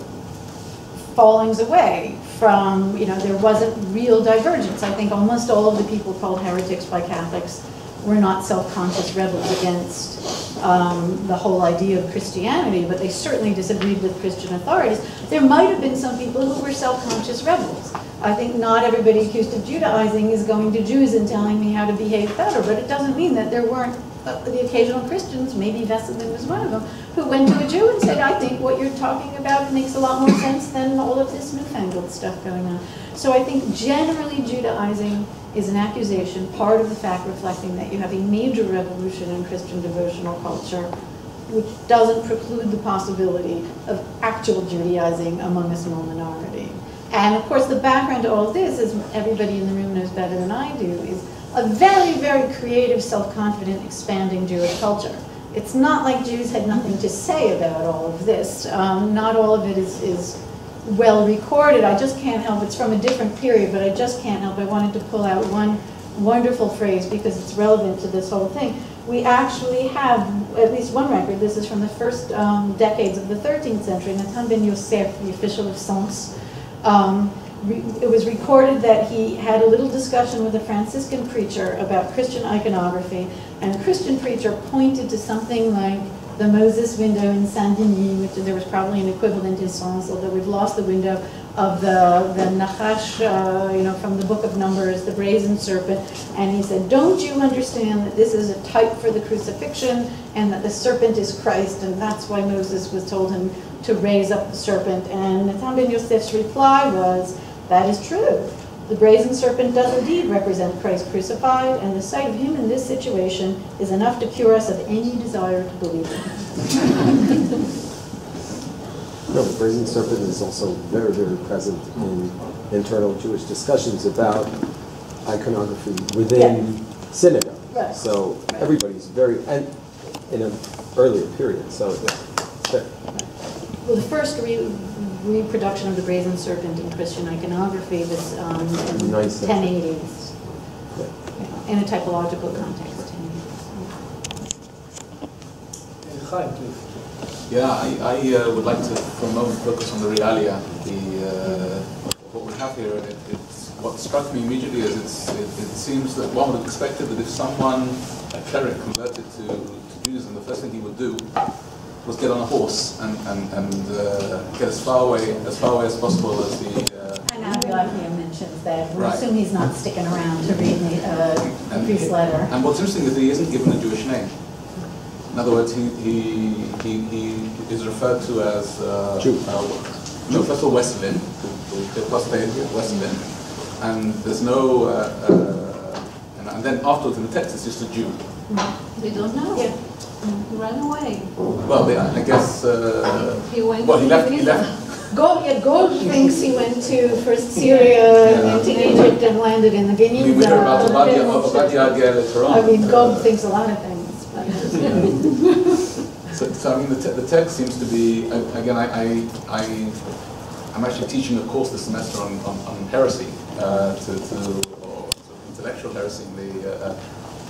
fallings away from, there wasn't real divergence. I think almost all of the people called heretics by Catholics were not self-conscious rebels against the whole idea of Christianity, but they certainly disagreed with Christian authorities. There might have been some people who were self-conscious rebels. I think not everybody accused of Judaizing is going to Jews and telling me how to behave better, but it doesn't mean that there weren't the occasional Christians, maybe Vesselin was one of them, who went to a Jew and said, I think what you're talking about makes a lot more sense than all of this newfangled stuff going on. So I think generally Judaizing is an accusation, part of the fact reflecting that you have a major revolution in Christian devotional culture, which doesn't preclude the possibility of actual Judaizing among a small minority. And of course the background to all of this, as everybody in the room knows better than I do, is a very, very creative, self-confident, expanding Jewish culture. It's not like Jews had nothing to say about all of this. Not all of it is well recorded. I just can't help, it's from a different period, but I just can't help. I wanted to pull out one wonderful phrase because it's relevant to this whole thing. We actually have at least one record. This is from the first decades of the 13th century. Nathan ben Yosef, the official of Sens, it was recorded that he had a little discussion with a Franciscan preacher about Christian iconography, and the Christian preacher pointed to something like the Moses window in Saint-Denis, which there was probably an equivalent in Sens, although we've lost the window, of the Nachash, from the book of Numbers, the brazen serpent, and he said, don't you understand that this is a type for the crucifixion, and that the serpent is Christ, and that's why Moses was told him to raise up the serpent? And Nathan ben Yosef's reply was, that is true. The brazen serpent does indeed represent Christ crucified, and the sight of him in this situation is enough to cure us of any desire to believe him. No, the brazen serpent is also very, very present in internal Jewish discussions about iconography within synagogue. Right. So everybody's very, and in an earlier period, so sure. Well, the first reproduction of the brazen serpent in Christian iconography was in the 1080s, in a typological context. Chaim, please. Yeah, I would like to, for a moment, focus on the realia. What we have here, what struck me immediately is it seems that one would have expected that if someone, a cleric, converted to Judaism, the first thing he would do was get on a horse and get as far away as possible as the... And Abiyahu mentions that. We Right. assume he's not sticking around to read the priest's letter. And what's interesting is that he isn't given a Jewish name. In other words, he is referred to as Jew. No, first of all, Wesleyan, the apostate Wesleyan, and there's no, and then afterwards in the text it's just a Jew. We don't know. Yeah. He ran away. Well, I guess. He went. Well, he left. Gold thinks he went to first Syria, and then to Egypt, and landed in the I mean, we heard about Geniza. Obadiah later on. I mean, Gold thinks a lot of things. But So I mean, the text seems to be again. I'm actually teaching a course this semester on heresy, or intellectual heresy.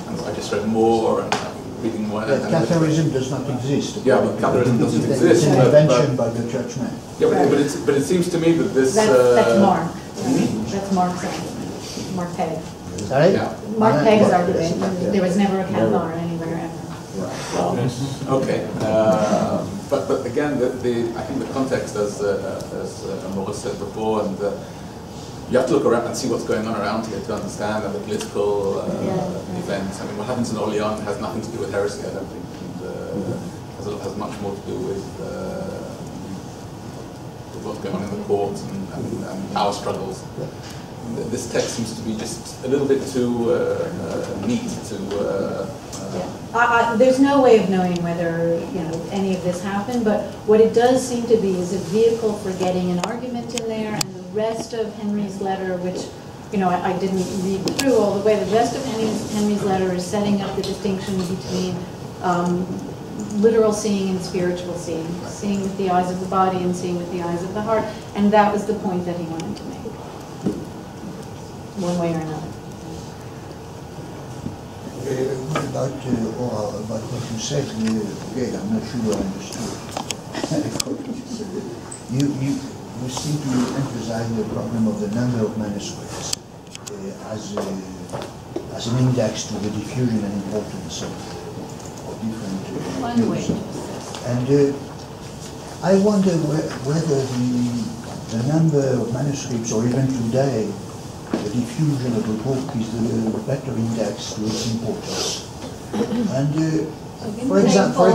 And I just read more and reading more. That Catharism does not exist. Yeah, but Catharism doesn't It's exist. an invention by the churchmen. Yeah, but it seems to me that this. that's Mark. That's Mark's argument. Mark Peg. Sorry? Yeah. Mark Peg's argument. There was never a Cathar anywhere ever. Well, okay, but again, I think the context, as Maurice said before, and you have to look around and see what's going on around here to understand the political events. I mean, what happens in Orléans has nothing to do with heresy, I don't think, and has much more to do with what's going on in the courts and power struggles. This text seems to be just a little bit too neat to. There's no way of knowing whether any of this happened, but what it does seem to be is a vehicle for getting an argument in there, and the rest of Henry's letter, which I didn't read through all the way. The rest of Henry's letter is setting up the distinction between literal seeing and spiritual seeing, seeing with the eyes of the body and seeing with the eyes of the heart, and that was the point that he wanted to make, one way or another. About what you said, again, I'm not sure I understood. You seem to emphasize the problem of the number of manuscripts as an index to the diffusion and importance of different views. And I wonder whether the number of manuscripts, or even today, the diffusion of a book is the better index to its importance. And for example, I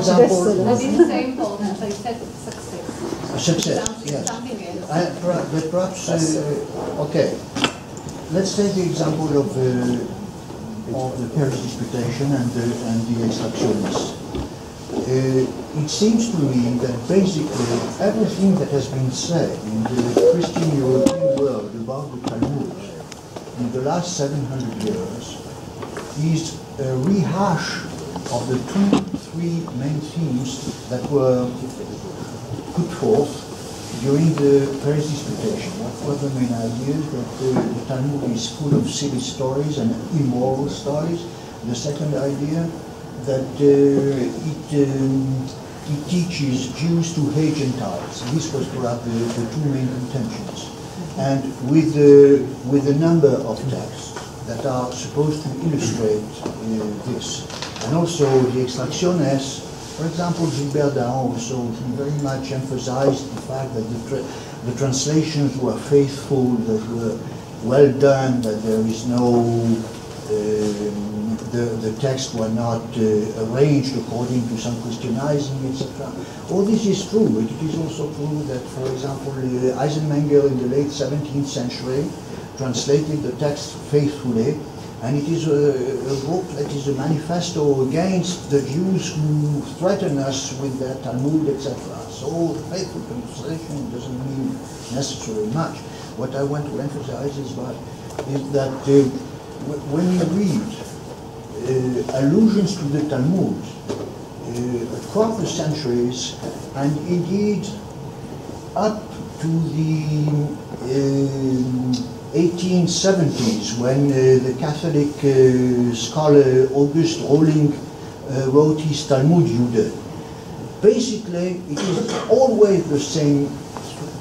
didn't say importance, I said success. Success, yes. Something else. But perhaps, okay. Let's take the example of the Paris disputation and the extractionists. It seems to me that basically everything that has been said in the Christian European world about the Talmud in the last 700 years is a rehash of the three main themes that were put forth during the Paris disputation. What were the main ideas? That the Talmud is full of silly stories and immoral stories. The second idea, that it teaches Jews to hate Gentiles. This was perhaps the two main contentions. And with the number of texts that are supposed to illustrate this. And also the extractionists, for example, Gilbert Dahan also, he very much emphasized the fact that the translations were faithful, that were well done, that there is no, the texts were not arranged according to some Christianizing, etc. All this is true, but it is also true that, for example, Eisenmenger in the late 17th century translated the text faithfully, and it is a book that is a manifesto against the Jews who threaten us with their Talmud, etc. So faithful translation doesn't mean necessarily much. What I want to emphasize is that when you read allusions to the Talmud across the centuries, and indeed up to the 1870s, when the Catholic scholar August Rohling wrote his Talmud Jude. Basically, it is always the same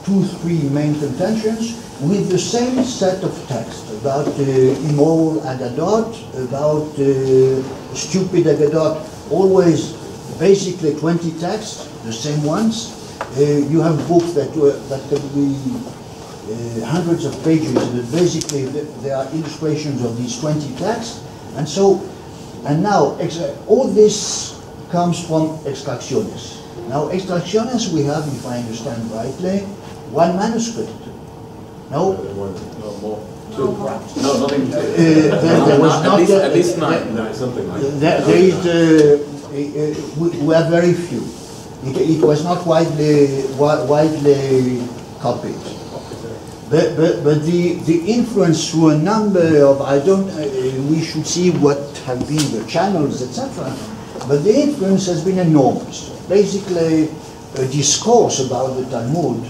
2-3 main contentions with the same set of texts about immoral Agadot, about stupid Agadot, always basically 20 texts, the same ones. You have books that can be hundreds of pages, but basically there are illustrations of these 20 texts, and now all this comes from extractionists. Now extractionists we have, if I understand rightly, one manuscript. No? No more. Two. No, nothing. There was not at least 9. No, something like that. There is we have very few. It was not widely copied. But the influence through a number of, we should see what have been the channels, etc. But the influence has been enormous. Basically, a discourse about the Talmud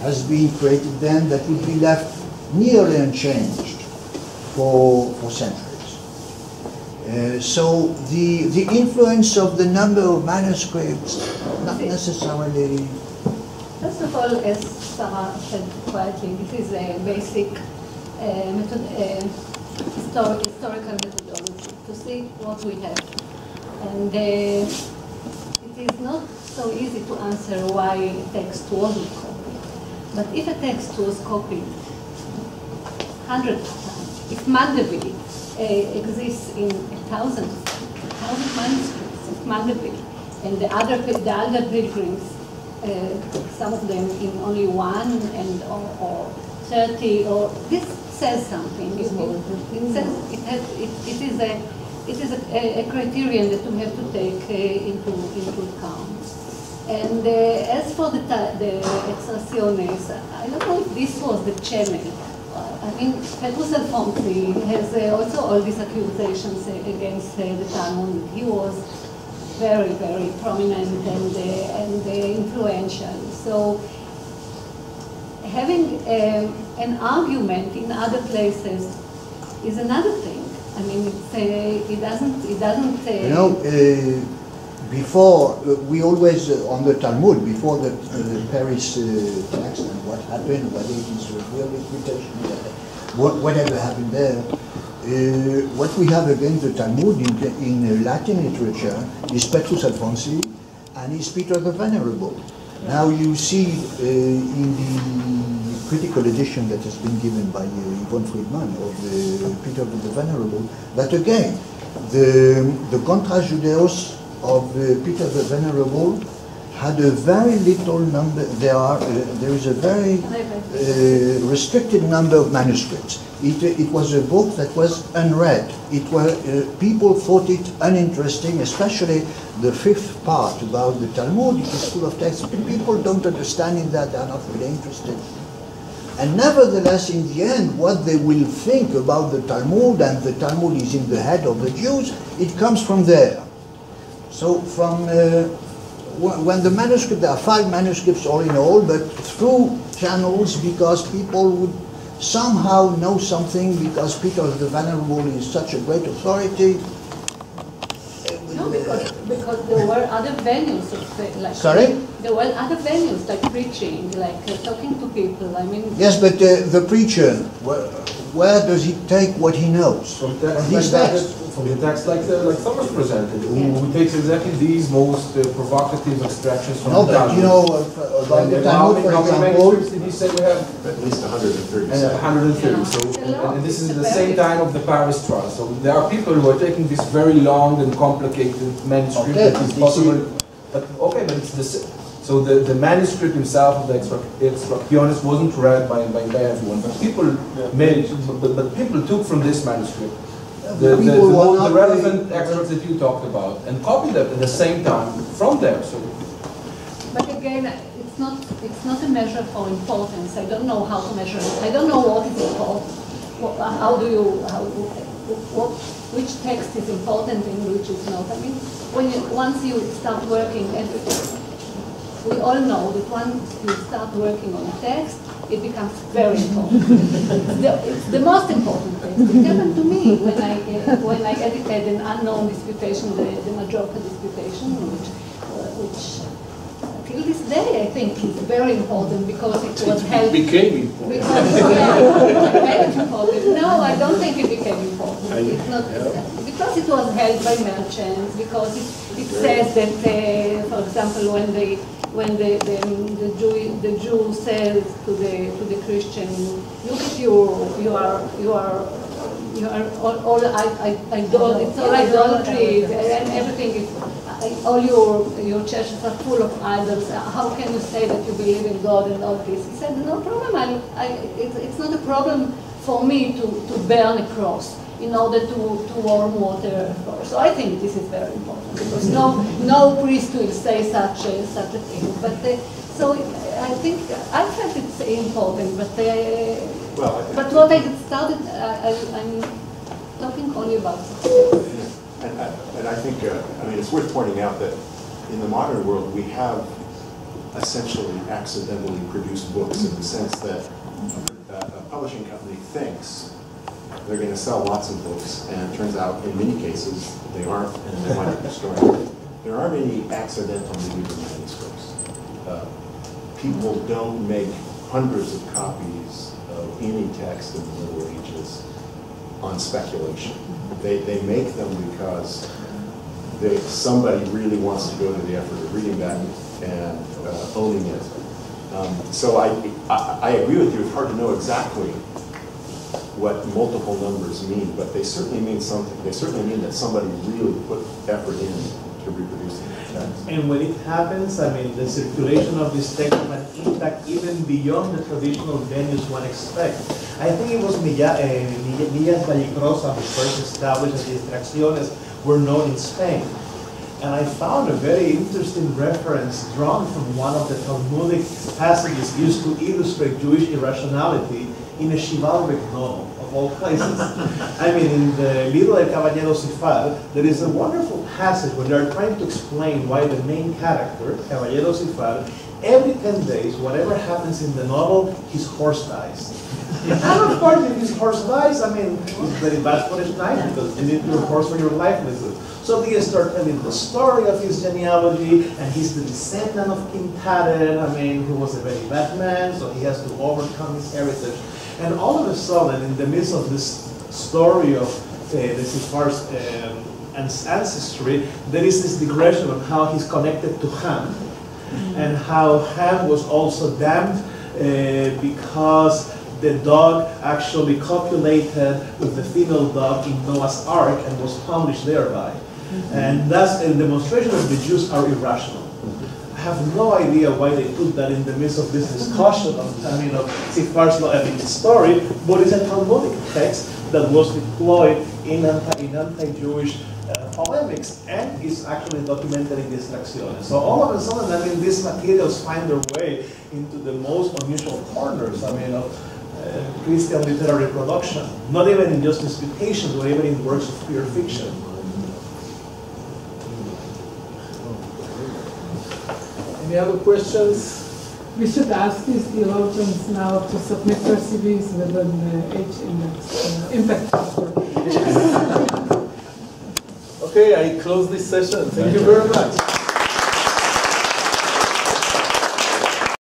has been created then that would be left nearly unchanged for centuries. So the influence of the number of manuscripts, not necessarily. First of all, as Sara said quietly, this is a basic historical methodology to see what we have. And it is not so easy to answer why a text wasn't copied. But if a text was copied hundreds of times, if Magdeburg exists in 1,000 manuscripts, if Magdeburg and the other pilgrims some of them in only one and or 30, or this says something. It is a criterion that we have to take into account. And as for the extracciones, I don't know if this was the channel. I mean, Petrus Alfonsi has also all these accusations against the Talmud. He was very, very prominent and influential. So having an argument in other places is another thing. I mean, it doesn't. You know, before we always on the Talmud, before the Paris text and what happened, whether it is a real reputation, whatever happened there. What we have against the Talmud in Latin literature is Petrus Alfonsi and is Peter the Venerable. Now you see in the critical edition that has been given by Yvonne Friedman of Peter the Venerable, that again, the Contra Judeos of Peter the Venerable had a very little number. There is a very restricted number of manuscripts. It was a book that was unread. People thought it uninteresting, especially the fifth part about the Talmud. It is full of text. People don't understand in that. They are not really interested. And nevertheless, in the end, what they will think about the Talmud, and the Talmud is in the head of the Jews, it comes from there. So from when the manuscript, there are 5 manuscripts all in all, but through channels, because people would somehow know something, because Peter the Venerable is such a great authority. No, because there were other venues of like. Sorry? There were other venues like preaching, like talking to people. I mean. Yes, but the preacher, where does he take what he knows? From the text like Thomas presented, who takes exactly these most provocative extractions from no, the but Talmud. you know, about the Talmud, for example, manuscripts did he say we have? At least 130. 130. Yeah. So, and this is at the same time of the Paris trial. So there are people who are taking this very long and complicated manuscript Okay, that is possible. But okay, but it's the so the manuscript himself of the Extracciones wasn't read by everyone, but people made but people took from this manuscript the relevant excerpts that you talked about and copied them at the same time from there. So. But again, it's not a measure for importance. I don't know how to measure it. I don't know what is important. Which text is important and which is not. I mean, once you start working, and we all know that once you start working on a text, it becomes very important. It's the most important text. It happened to me when I edited an unknown disputation, the Majorca disputation, which till this day I think is very important because it was held. It became important. No, I don't think it became important. It's not because it was held by merchants. Because it says that, for example, when the Jew says to the Christian, look at you are all it's all idolatry and everything is. All your churches are full of idols. How can you say that you believe in God and all this? He said, no problem. It's not a problem for me to burn a cross in order to warm water. So I think this is very important because no priest will say such a thing. But so I think I felt it's important. But what I started, I'm talking only about success. And I think, I mean, it's worth pointing out that in the modern world, we have essentially accidentally produced books in the sense that a publishing company thinks they're going to sell lots of books, and it turns out in many cases they aren't, and they might be destroyed. There aren't any accidental medieval manuscripts. People don't make hundreds of copies of any text in the Middle Ages on speculation. They make them because somebody really wants to go to the effort of reading that and owning it. So I agree with you. It's hard to know exactly what multiple numbers mean, but they certainly mean something. They certainly mean that somebody really put effort in to reproducing the text. And when it happens, I mean, the circulation of this text has an impact even beyond the traditional venues one expects. I think it was Millas Vallecrosa who first established that the extracciones were known in Spain. And I found a very interesting reference drawn from one of the Talmudic passages used to illustrate Jewish irrationality in a chivalric novel, of all places. I mean, in the Libro del Caballero Sifar, there is a wonderful passage where they're trying to explain why the main character, Caballero Sifar, every 10 days, whatever happens in the novel, his horse dies. And of course, if his horse dies, I mean, it's very bad for his life because you need your horse for your livelihood. So they start telling the story of his genealogy, and he's the descendant of King Taden, I mean, who was a very bad man, so he has to overcome his heritage. And all of a sudden, in the midst of this story of the Sifar's ancestry, there is this digression on how he's connected to Ham, and how Ham was also damned because the dog actually copulated with the female dog in Noah's Ark and was punished thereby. And that's a demonstration that the Jews are irrational. I have no idea why they put that in the midst of this discussion of Sifar's story, but it's a Talmudic text that was deployed in anti-Jewish polemics and is actually documented in these extracciones. So all of a sudden, I mean, these materials find their way into the most unusual corners, I mean, of Christian literary production, not even in just disputations, but even in works of pure fiction. Any other questions? We should ask these theologians now to submit their CVs with an H-index impact factor. Okay, I close this session. Thank you very much.